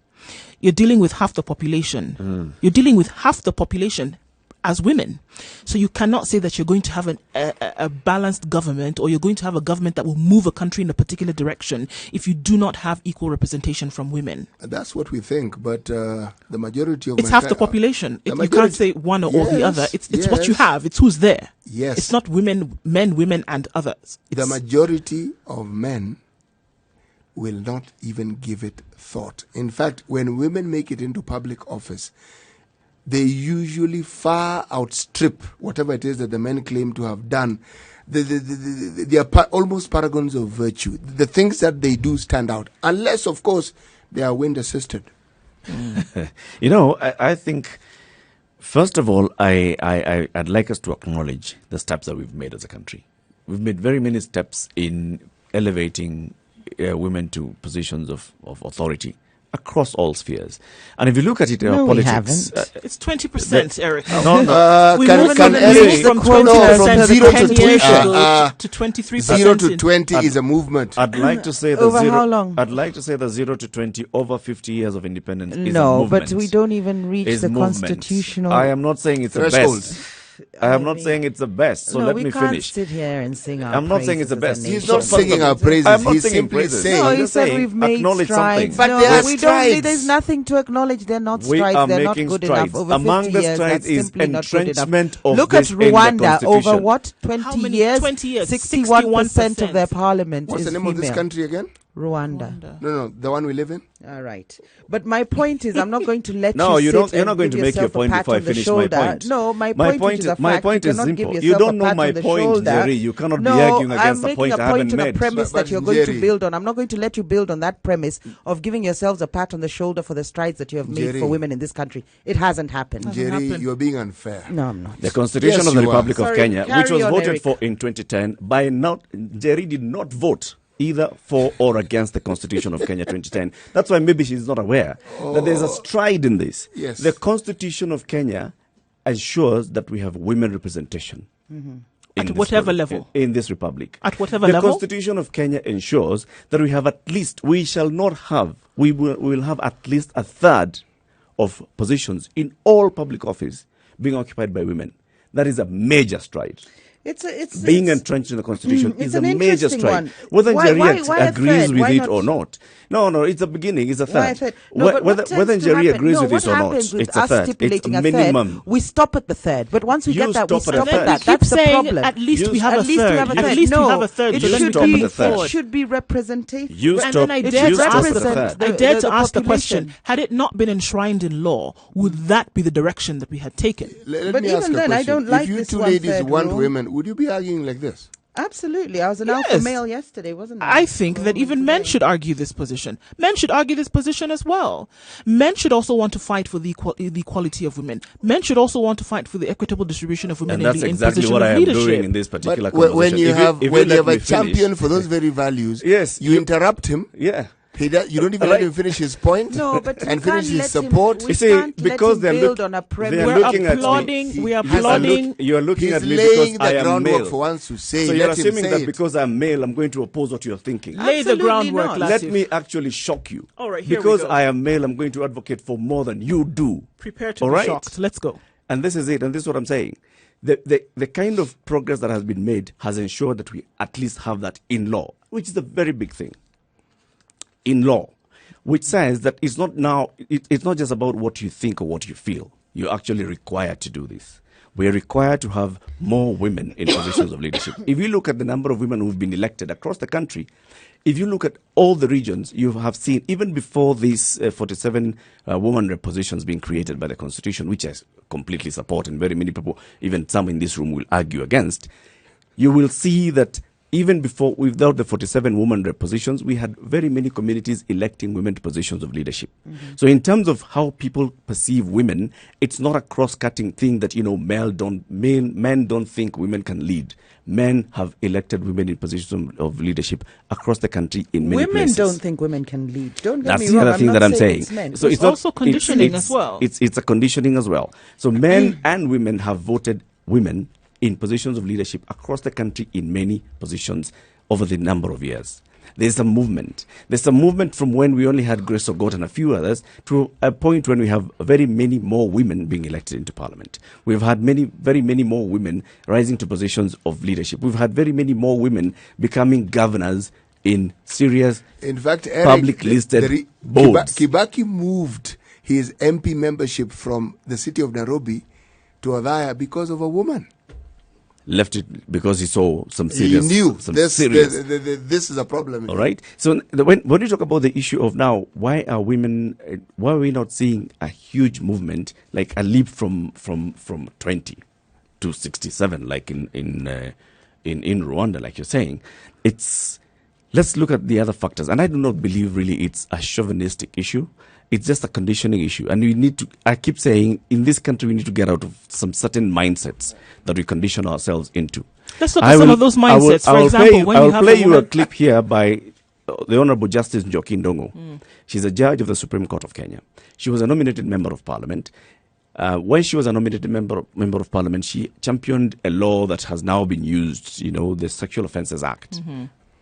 D: You're dealing with half the population. You're dealing with half the population as women. So you cannot say that you're going to have a balanced government or you're going to have a government that will move a country in a particular direction if you do not have equal representation from women.
C: That's what we think, but the majority of
D: it's half the population. You can't say one or the other. It's what you have. It's who's there.
C: Yes.
D: It's not men, women, and others.
C: The majority of men will not even give it thought. In fact, when women make it into public office, they usually far outstrip whatever it is that the men claim to have done. They are almost paragons of virtue. The things that they do stand out, unless, of course, they are wind assisted.
B: You know, I think, first of all, I'd like us to acknowledge the steps that we've made as a country. We've made very many steps in elevating women to positions of authority across all spheres. And if you look at it in our politics...
D: it's 20%, Eric.
C: Can Eric
D: from
C: 20%
D: to 23%.
C: 0 to 20 is a movement.
B: I'd like to say that
F: over how long?
B: I'd like to say that 0 to 20 over 50 years of independence is a
F: no,
B: movement.
F: but we don't even reach the constitutional...
B: I am not saying it's the best. I am not saying it's the best, so let me finish.
F: No, we can't sit here and sing our
B: I'm not saying it's the best.
C: He's not singing our praises.
B: I'm not
C: He's
B: singing
C: simply
B: praises.
C: saying...
F: No, he said we've made strides.
C: But there are strides.
F: There's nothing to acknowledge. They're not
B: We
F: strides.
B: are
F: They're not
B: making
F: good
B: strides.
F: enough. Over
B: Among
F: 50
B: the
F: years,
B: strides
F: that's
B: is
F: simply not good enough.
B: entrenchment of
F: Look at
B: this in the
F: Rwanda. Over
B: Constitution.
F: what? 20 years?
D: 20 years.
F: 61% of their parliament
C: What's
F: is
C: the name of this
F: female.
C: country again?
F: Rwanda.
C: No, the one we live in.
F: All right, but my point is, I'm not going to let
B: No,
F: you
B: you
F: sit
B: don't. You're
F: and
B: not going to
F: give
B: make your
F: yourself a
B: point
F: pat
B: before I
F: on the
B: finish my
F: shoulder.
B: point.
F: No, my point is a
B: my
F: fact.
B: point
F: You
B: is
F: cannot give
B: simple.
F: yourself
B: You don't
F: a
B: know
F: pat
B: my
F: on the
B: point,
F: shoulder.
B: Njeri. You cannot be
F: No,
B: arguing against
F: I'm
B: a point
F: making
B: I
F: a point
B: haven't
F: on a
B: made.
F: premise
C: But
F: that you're going to
C: Njeri.
F: build on. I'm not going to let you build on that premise of giving yourselves a pat on the shoulder for the strides that you have made
C: Njeri.
F: for women in this country. It hasn't happened.
C: Jerry, you're being unfair.
F: No, I'm not.
B: The Constitution
C: Yes,
B: of the
C: you are.
B: Republic of
F: Sorry,
B: Kenya, which
F: carry
B: was
F: on,
B: voted
F: Eric.
B: for in 2010 by Njeri did not vote either for or against the Constitution of Kenya 2010. That's why maybe she's not aware that there's a stride in this.
C: Yes.
B: The Constitution of Kenya assures that we have women representation.
D: At whatever level.
B: In this republic.
D: At whatever
B: the
D: level?
B: Constitution of Kenya ensures that we have at least, we will have at least a third of positions in all public office being occupied by women. That is a major stride. Being entrenched in the Constitution is a major stride. Whether Njeri agrees with it or not. No, it's a beginning, it's a third. Whether Njeri agrees with it or not, it's a third. It's a minimum.
F: We stop at the third. But once we get that, we
B: stop at
F: stop
B: the
F: at that.
B: third.
F: That's the problem.
D: At least we have a
F: At least we
D: third.
F: have a third.
D: At least we
F: No,
D: have a third.
F: it
D: So let me
B: should
D: move
B: be-
D: forward.
F: It should be representative.
B: You
D: And
B: stop.
D: then I dare
B: You
D: to
B: stop
D: ask
B: at the
F: represent
B: third.
D: I dare to
F: the
D: ask the
F: population.
D: question, had it not been enshrined in law, would that be the direction that we had taken?
C: Let
F: But
C: me ask
F: even
C: a
F: then, I
C: question.
F: don't like
C: if you
F: this
C: two
F: one
C: ladies
F: third
C: want
F: rule.
C: women, would you be arguing like this?
F: Absolutely. I was an alpha
D: Yes.
F: male yesterday, wasn't I?
D: I think that even men should argue this position. Men should argue this position as well. Men should also want to fight for the equality of women. Men should also want to fight for the equitable distribution of women
B: And that's
D: in
B: exactly
D: position
B: what
D: of
B: I am
D: leadership.
B: doing in this particular
C: But
B: conversation.
C: when you
B: If
C: have
B: if
C: when you
B: let
C: have
B: me
C: a champion
B: finish.
C: for those very values,
B: Yes,
C: you interrupt him.
B: Yeah.
C: You don't even
B: Right.
C: let him finish his point.
F: No, but you
C: and
F: can't
C: finish his
F: let
C: support.
F: Him, we
B: You see,
F: can't
B: because
F: let him
B: they're
F: build on a premise.
B: they're
D: We're
B: looking at me.
D: applauding. We are
C: He's
D: applauding.
B: You're looking
C: He's
B: at me
C: laying
B: because I
C: the
B: am
C: groundwork
B: male.
C: for once to say.
B: So you're
C: let him
B: assuming
C: say
B: that
C: it.
B: because I'm male, I'm going to oppose what you're thinking.
D: Lay the
F: Absolutely
D: groundwork,
F: not.
B: Let
D: Latiff.
B: me actually shock you.
D: All right, here we
B: because
D: go.
B: I am male, I'm going to advocate for more than you do.
D: Prepare to
B: All
D: be
B: right?
D: shocked. Let's go.
B: And this is it, and this is what I'm saying. The kind of progress that has been made has ensured that we at least have that in law, which is a very big thing. in law, which says that it's not just about what you think or what you feel. You're actually required to do this. We are required to have more women in positions of leadership. If you look at the number of women who've been elected across the country, if you look at all the regions, you have seen, even before these 47 woman rep positions being created by the Constitution, which I completely support, and very many people, even some in this room, will argue against, you will see that even before, without the 47 woman rep positions, we had very many communities electing women to positions of leadership. So in terms of how people perceive women, it's not a cross-cutting thing that, men don't think women can lead. Men have elected women in positions of leadership across the country in many places.
F: Women don't think women can lead. Don't get
B: That's
F: me
B: the
F: wrong.
B: other thing that I'm saying.
D: So it's also conditioning as well.
B: It's a conditioning as well. So men and women have voted women in positions of leadership across the country in many positions over the number of years. There's a movement. There's a movement from when we only had Grace Ogot and a few others to a point when we have very many more women being elected into parliament. We've had very many more women rising to positions of leadership. We've had very many more women becoming governors in serious,
C: in fact, Eric,
B: public listed boards.
C: Kibaki moved his MP membership from the city of Nairobi to Othaya because of a woman.
B: Left it because he saw some serious.
C: He knew
B: this
C: is a problem.
B: All right. So when you talk about the issue of now, why are we not seeing a huge movement, like a leap from 20 to 67, like in Rwanda, like you're saying? Let's look at the other factors, and I do not believe really it's a chauvinistic issue. It's just a conditioning issue. And I keep saying, in this country, we need to get out of some certain mindsets that we condition ourselves into.
D: Let's look at some of those mindsets. For example,
B: I will play you a clip here by the Honorable Justice Njoki Ndong'o. She's a judge of the Supreme Court of Kenya. She was a nominated member of parliament. When she was a nominated member of parliament, she championed a law that has now been used, the Sexual Offences Act.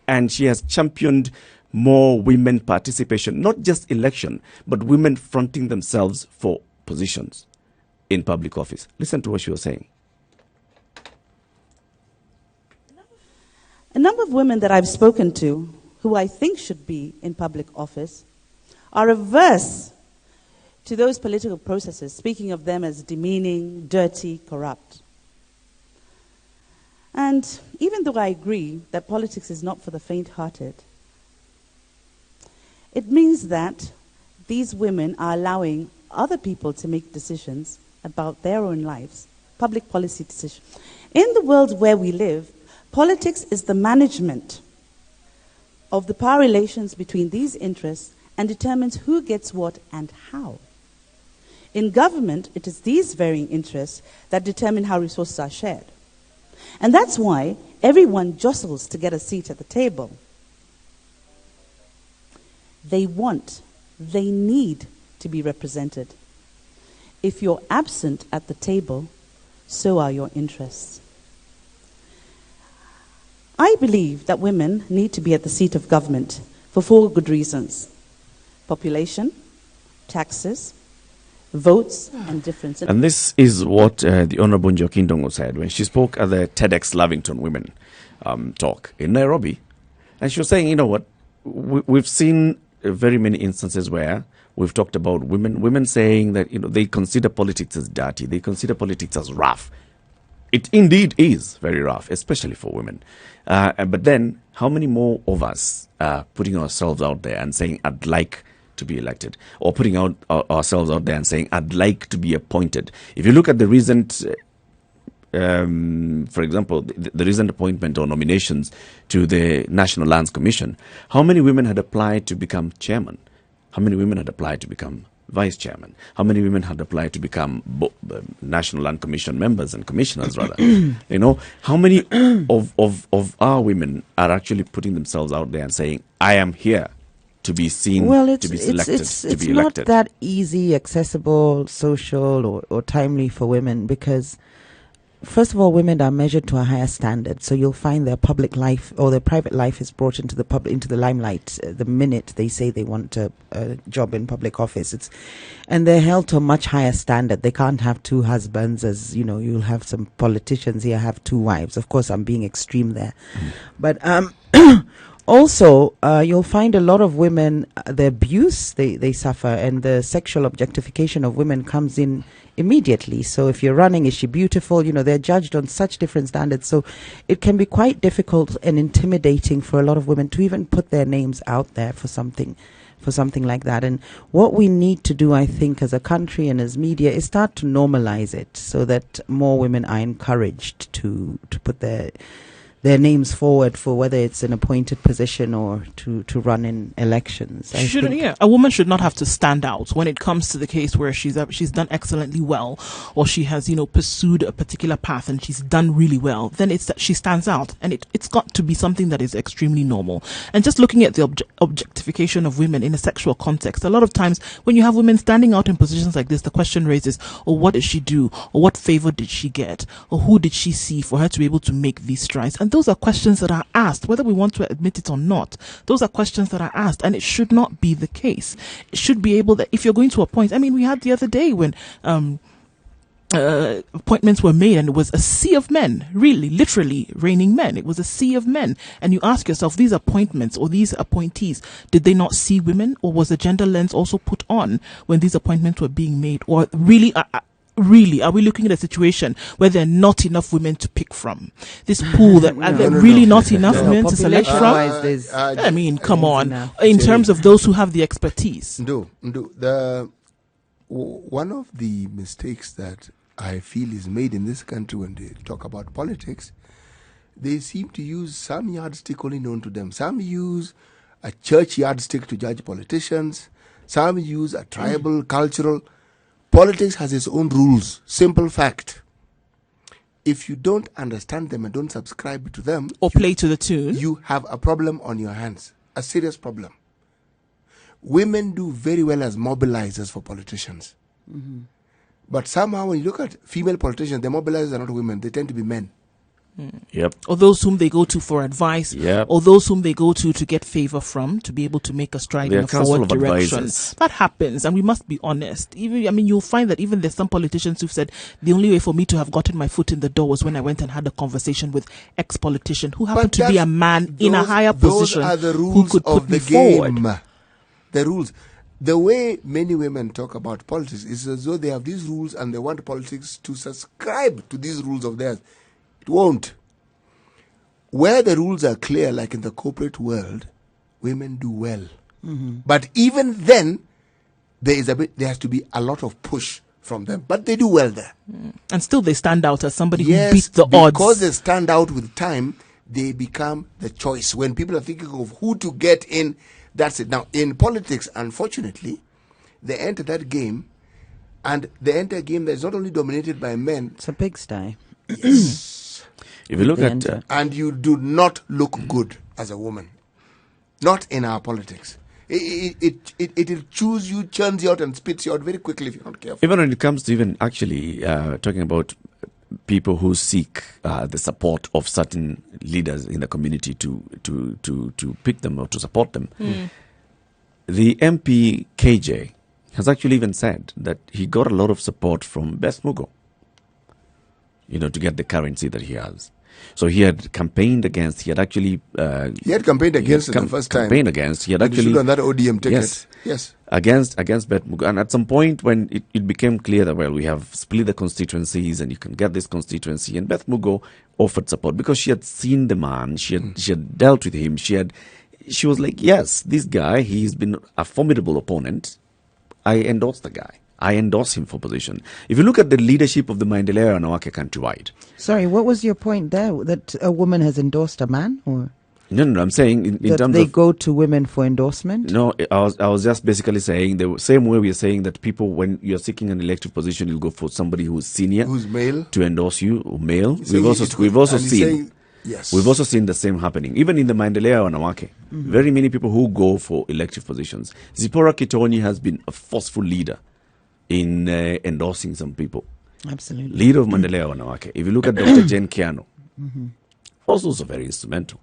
B: And she has championed more women participation, not just election, but women fronting themselves for positions in public office. Listen to what she was saying.
H: A number of women that I've spoken to, who I think should be in public office, are averse to those political processes, speaking of them as demeaning, dirty, corrupt. And even though I agree that politics is not for the faint-hearted, it means that these women are allowing other people to make decisions about their own lives, public policy decisions. In the world where we live, politics is the management of the power relations between these interests and determines who gets what and how. In government, it is these varying interests that determine how resources are shared. And that's why everyone jostles to get a seat at the table. They need to be represented. If you're absent at the table, so are your interests. I believe that women need to be at the seat of government for 4 good reasons: population, taxes, votes, and difference.
B: And this is what the Honorable Njoki Ndong'o said when she spoke at the TEDx Lavington Women talk in Nairobi. And she was saying, we've seen very many instances where we've talked about women saying that they consider politics as dirty, they consider politics as rough. It indeed is very rough, especially for women. But then, how many more of us are putting ourselves out there and saying, I'd like to be elected, or putting ourselves out there and saying, I'd like to be appointed? If you look at the recent for example, the recent appointment or nominations to the National Lands Commission, how many women had applied to become chairman? How many women had applied to become vice chairman? How many women had applied to become National Land Commission members and commissioners, rather? How many of our women are actually putting themselves out there and saying, I am here to be seen, to be selected, to be elected?
F: It's not that easy, accessible, social, or timely for women, because first of all, women are measured to a higher standard. So you'll find their public life or their private life is brought into the limelight the minute they say they want a job in public office. And they're held to a much higher standard. They can't have 2 husbands, as you'll have some politicians here have 2 wives. Of course, I'm being extreme there, but Also, you'll find a lot of women, the abuse they suffer and the sexual objectification of women comes in immediately. So if you're running, is she beautiful? They're judged on such different standards. So it can be quite difficult and intimidating for a lot of women to even put their names out there for something like that. And what we need to do, I think, as a country and as media is start to normalize it so that more women are encouraged to put their names forward for whether it's an appointed position or to run in elections.
D: A woman should not have to stand out when it comes to the case where she's done excellently well, or she has pursued a particular path and she's done really well. Then it's that she stands out, and it's got to be something that is extremely normal. And just looking at the objectification of women in a sexual context, a lot of times when you have women standing out in positions like this, the question raises, what did she do, or what favor did she get, or who did she see for her to be able to make these strides? And those are questions that are asked, whether we want to admit it or not. Those are questions that are asked, and it should not be the case. It should be able that if you're going to appoint, we had the other day when appointments were made and it was a sea of men, really, literally raining men. It was a sea of men. And you ask yourself, these appointments or these appointees, did they not see women, or was the gender lens also put on when these appointments were being made? Or really, are we looking at a situation where there are not enough women to pick from? This pool that are there really not enough women to select from? Come on. In terms of those who have the expertise.
C: One of the mistakes that I feel is made in this country when they talk about politics, they seem to use some yardstick only known to them. Some use a church yardstick to judge politicians. Some use a tribal, cultural. Politics has its own rules. Simple fact. If you don't understand them and don't subscribe to them,
D: or play to the tune,
C: you have a problem on your hands. A serious problem. Women do very well as mobilizers for politicians. Mm-hmm. But somehow when you look at female politicians, the mobilizers are not women. They tend to be men.
B: Yep.
D: Or those whom they go to for advice, or those whom they go to get favor from, to be able to make a stride in a forward direction.
B: Advisors.
D: That happens, and we must be honest. You'll find that even there's some politicians who've said the only way for me to have gotten my foot in the door was when I went and had a conversation with ex-politician who happened to be a man in a higher position who could put me forward.
C: The rules. The way many women talk about politics is as though they have these rules and they want politics to subscribe to these rules of theirs. It won't. Where the rules are clear, like in the corporate world, women do well. Mm-hmm. But even then, there has to be a lot of push from them. But they do well there.
D: And still they stand out as somebody who beats the odds.
C: Because they stand out with time, they become the choice. When people are thinking of who to get in, that's it. Now, in politics, unfortunately, they enter that game, and they enter a game that is not only dominated by men.
F: It's a pigsty.
C: Yes.
B: If you look at...
C: and you do not look good as a woman. Not in our politics. It'll choose you, churns you out, and spits you out very quickly if you're not careful.
B: Even when it comes to even actually talking about people who seek the support of certain leaders in the community to pick them or to support them. The MP KJ has actually even said that he got a lot of support from Best Muga, to get the currency that he has. So he had campaigned against. He had campaigned
C: against it the first time.
B: Campaigned against. He had actually
C: stood on that ODM ticket. Yes.
B: Against Beth Muga. And at some point when it became clear that we have split the constituencies and you can get this constituency, and Beth Muga offered support because she had seen the man. She had dealt with him. She was like, yes, this guy, he's been a formidable opponent. I endorse the guy. I endorse him for position. If you look at the leadership of the Maendeleo Wanawake countrywide.
F: Sorry, what was your point there? That a woman has endorsed a man? Or
B: No, I'm saying in terms of...
F: they go to women for endorsement?
B: No, I was just basically saying the same way we are saying that people, when you're seeking an elective position, you'll go for somebody who's senior.
C: Who's male.
B: To endorse you, or male. We've also seen...
C: Yes.
B: We've also seen the same happening. Even in the Maendeleo Wanawake, very many people who go for elective positions. Zipporah Kitoni has been a forceful leader in endorsing some people.
F: Absolutely.
B: Leader of Maendeleo Wanawake. If you look at Dr. Jane Kiano, also very instrumental.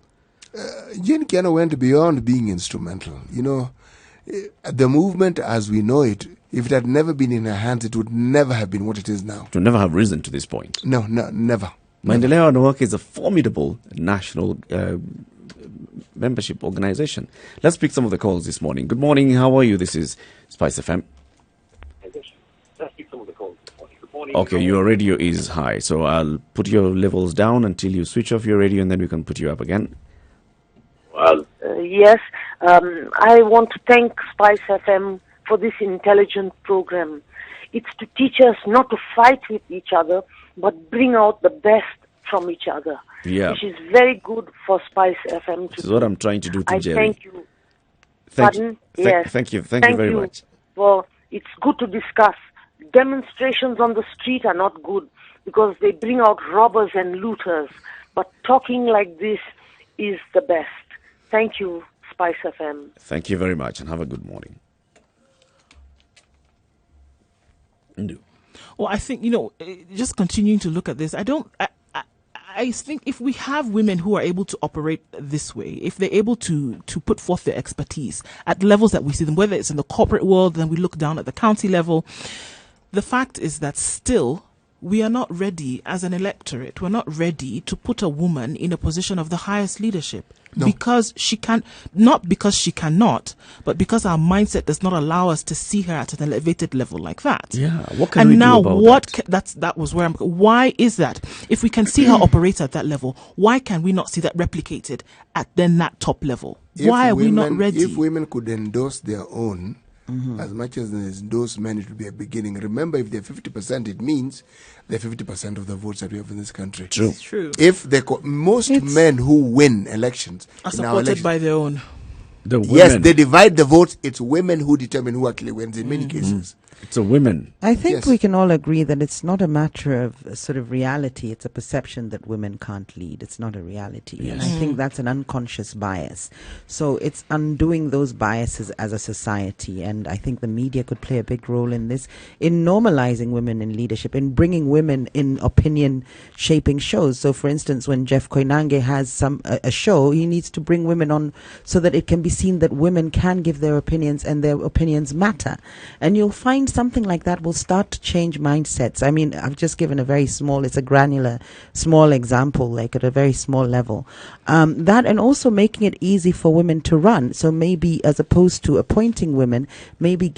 C: Jane Kiano went beyond being instrumental. The movement as we know it, if it had never been in her hands, it would never have been what it is now.
B: It would never have risen to this point.
C: No, never.
B: Maendeleo Wanawake is a formidable national membership organization. Let's pick some of the calls this morning. Good morning. How are you? This is Spice FM. Okay, your radio is high, so I'll put your levels down until you switch off your radio, and then we can put you up again.
I: Well, yes, I want to thank Spice FM for this intelligent program. It's to teach us not to fight with each other, but bring out the best from each other.
B: Yeah.
I: Which is very good for Spice FM.
B: This is what I'm trying to do to Njeri.
I: Thank you.
B: Yes. Thank you very much.
I: Well, it's good to discuss. Demonstrations on the street are not good because they bring out robbers and looters. But talking like this is the best. Thank you, Spice FM.
B: Thank you very much, and have a good morning.
D: Well, I think, just continuing to look at this, I think if we have women who are able to operate this way, if they're able to put forth their expertise at levels that we see them, whether it's in the corporate world, then we look down at the county level, the fact is that still we are not ready as an electorate. We're not ready to put a woman in a position of the highest leadership. No. Because she can, not because she cannot, but because our mindset does not allow us to see her at an elevated level like that.
B: Yeah, what can we do about that?
D: That was where why is that? If we can see her operate at that level, why can we not see that replicated at then that top level? Why are we not ready?
C: If women could endorse their own, as much as there's endorsement, it would be a beginning. Remember, if they're 50%, it means they're 50% of the votes that we have in this country.
B: True.
D: It's true.
C: If most men who win elections
D: are supported by their own.
C: Yes, they divide the votes. It's women who determine who actually wins in many cases.
B: It's a women.
F: I think we can all agree that it's not a matter of sort of reality. It's a perception that women can't lead. It's not a reality. Yes. And I think that's an unconscious bias. So it's undoing those biases as a society. And I think the media could play a big role in this, in normalizing women in leadership, in bringing women in opinion-shaping shows. So, for instance, when Jeff Koinange has a show, he needs to bring women on so that it can be seen that women can give their opinions and their opinions matter. And you'll find something like that will start to change mindsets. I mean, I've just given it's a granular, small example, like at a very small level. That, and also making it easy for women to run. So maybe as opposed to appointing women, maybe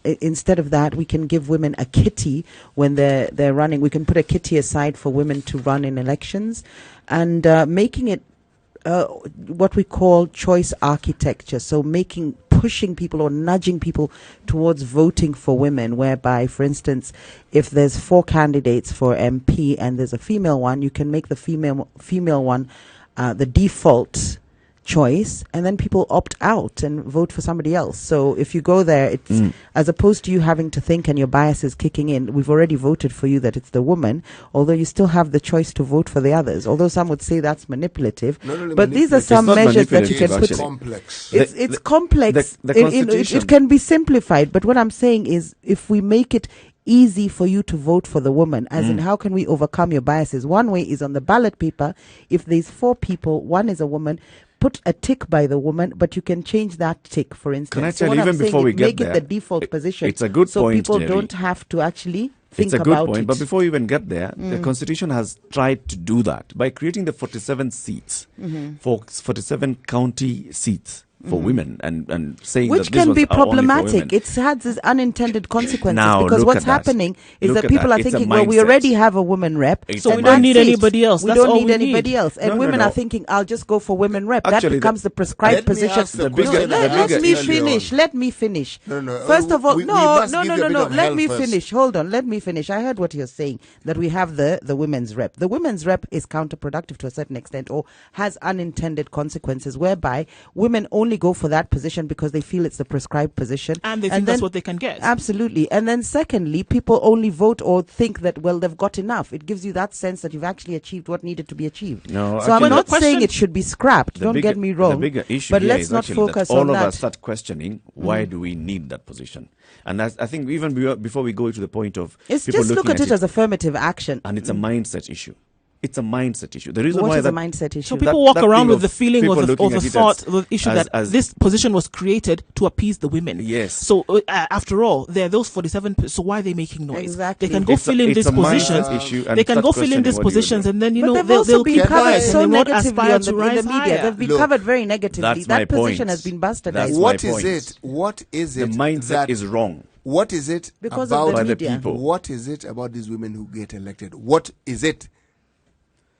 F: instead of that, we can give women a kitty when they're running. We can put a kitty aside for women to run in elections, and making it what we call choice architecture. So pushing people or nudging people towards voting for women, whereby, for instance, if there's 4 candidates for MP and there's a female one, you can make the female one the default choice, and then people opt out and vote for somebody else. So if you go there, it's as opposed to you having to think and your biases kicking in, we've already voted for you that it's the woman, although you still have the choice to vote for the others. Although some would say that's manipulative, but these are some measures that you can put.
C: Complex.
F: It's complex.
B: The Constitution.
F: It can be simplified, but what I'm saying is, if we make it easy for you to vote for the woman, as in how can we overcome your biases? One way is on the ballot paper. If there's 4 people, one is a woman, put a tick by the woman, but you can change that tick, for instance.
B: Can I tell you, even before we get there,
F: make it the default position.
B: It's a good
F: so
B: point,
F: people
B: Njeri.
F: don't have to actually think
B: it's a good
F: about
B: point,
F: it.
B: but before we even get there, the Constitution has tried to do that by creating the 47 seats for 47 county seats for women, and saying
F: which
B: that this
F: can be
B: are only for
F: problematic.
B: women.
F: It has its unintended consequences,
B: Now,
F: because
B: look
F: what's
B: at that.
F: happening is
B: Look
F: that
B: at
F: people
B: that.
F: are
B: It's a
F: thinking, well, we
B: mindset.
F: already have a woman rep,
B: It's
F: so
B: a
D: we don't need
F: that's it.
D: anybody else.
F: We
D: That's
F: don't
D: all
F: need
D: we
F: anybody
D: need.
F: else. And
B: No,
F: women
B: no.
F: are thinking, I'll just go for women rep.
B: Actually,
F: that becomes the prescribed
C: let me
F: position.
C: ask the question
F: Let
C: bigger
F: me
C: issue
F: finish. Let me finish.
C: No,
F: First of all,
C: we
F: no.
C: must give you a bit of
F: Let
C: help
F: me
C: first.
F: finish. Hold on. Let me finish. I heard what you're saying, that we have the women's rep. The women's rep is counterproductive to a certain extent, or has unintended consequences, whereby women only go for that position because they feel it's the prescribed position.
D: And they think that's what they can get.
F: Absolutely. And then secondly, people only vote or think that, well, they've got enough. It gives you that sense that you've actually achieved what needed to be achieved.
B: No,
F: so I'm
B: actually,
F: not
D: the
F: saying
D: question-
F: it should be scrapped. Don't get me wrong.
B: The bigger issue
F: but
B: here
F: let's
B: is
F: not
B: actually
F: focus
B: that all
F: on
B: of
F: that.
B: us start questioning, why do we need that position? And I think even before we go to the point of
F: It's
B: people
F: just look
B: looking
F: at it as affirmative action.
B: and it's a mindset issue. It's a mindset issue. The reason
F: What
B: why
F: is
B: that
F: a mindset issue?
D: So people walk
B: that
D: around
B: thing
D: with
B: of
D: the feeling
B: people
D: or the
B: looking at it
D: thought,
B: as-
D: the issue
B: as-
D: that
B: as-
D: this position was created to appease the women.
B: Yes.
D: So after all, there are those 47. So why are they making noise?
F: Exactly.
D: They can go
B: It's a-
D: fill in
B: it's
D: these
B: a mindset
D: positions.
B: issue, and
D: They can
B: start
D: go fill in
B: questioning
D: these
B: what you're
D: positions,
B: doing.
D: and then
F: But they've
D: they'll
F: also been
D: keep
F: covered
D: quiet,
F: so
D: and they won't
F: negatively
D: aspire
F: on
D: to
F: in
D: rise
F: the media.
D: higher.
F: They've been
C: Look,
F: covered very negatively.
B: that's my
F: That position
B: point.
F: has been
B: That's
F: bastardized.
B: my
C: What is
B: point.
C: it? What is
B: The
C: it?
B: mindset
C: that-
B: is wrong.
C: What is it
F: Because of
C: about
F: the
B: By the
F: media.
B: people.
C: What is it about these women who get elected? What is it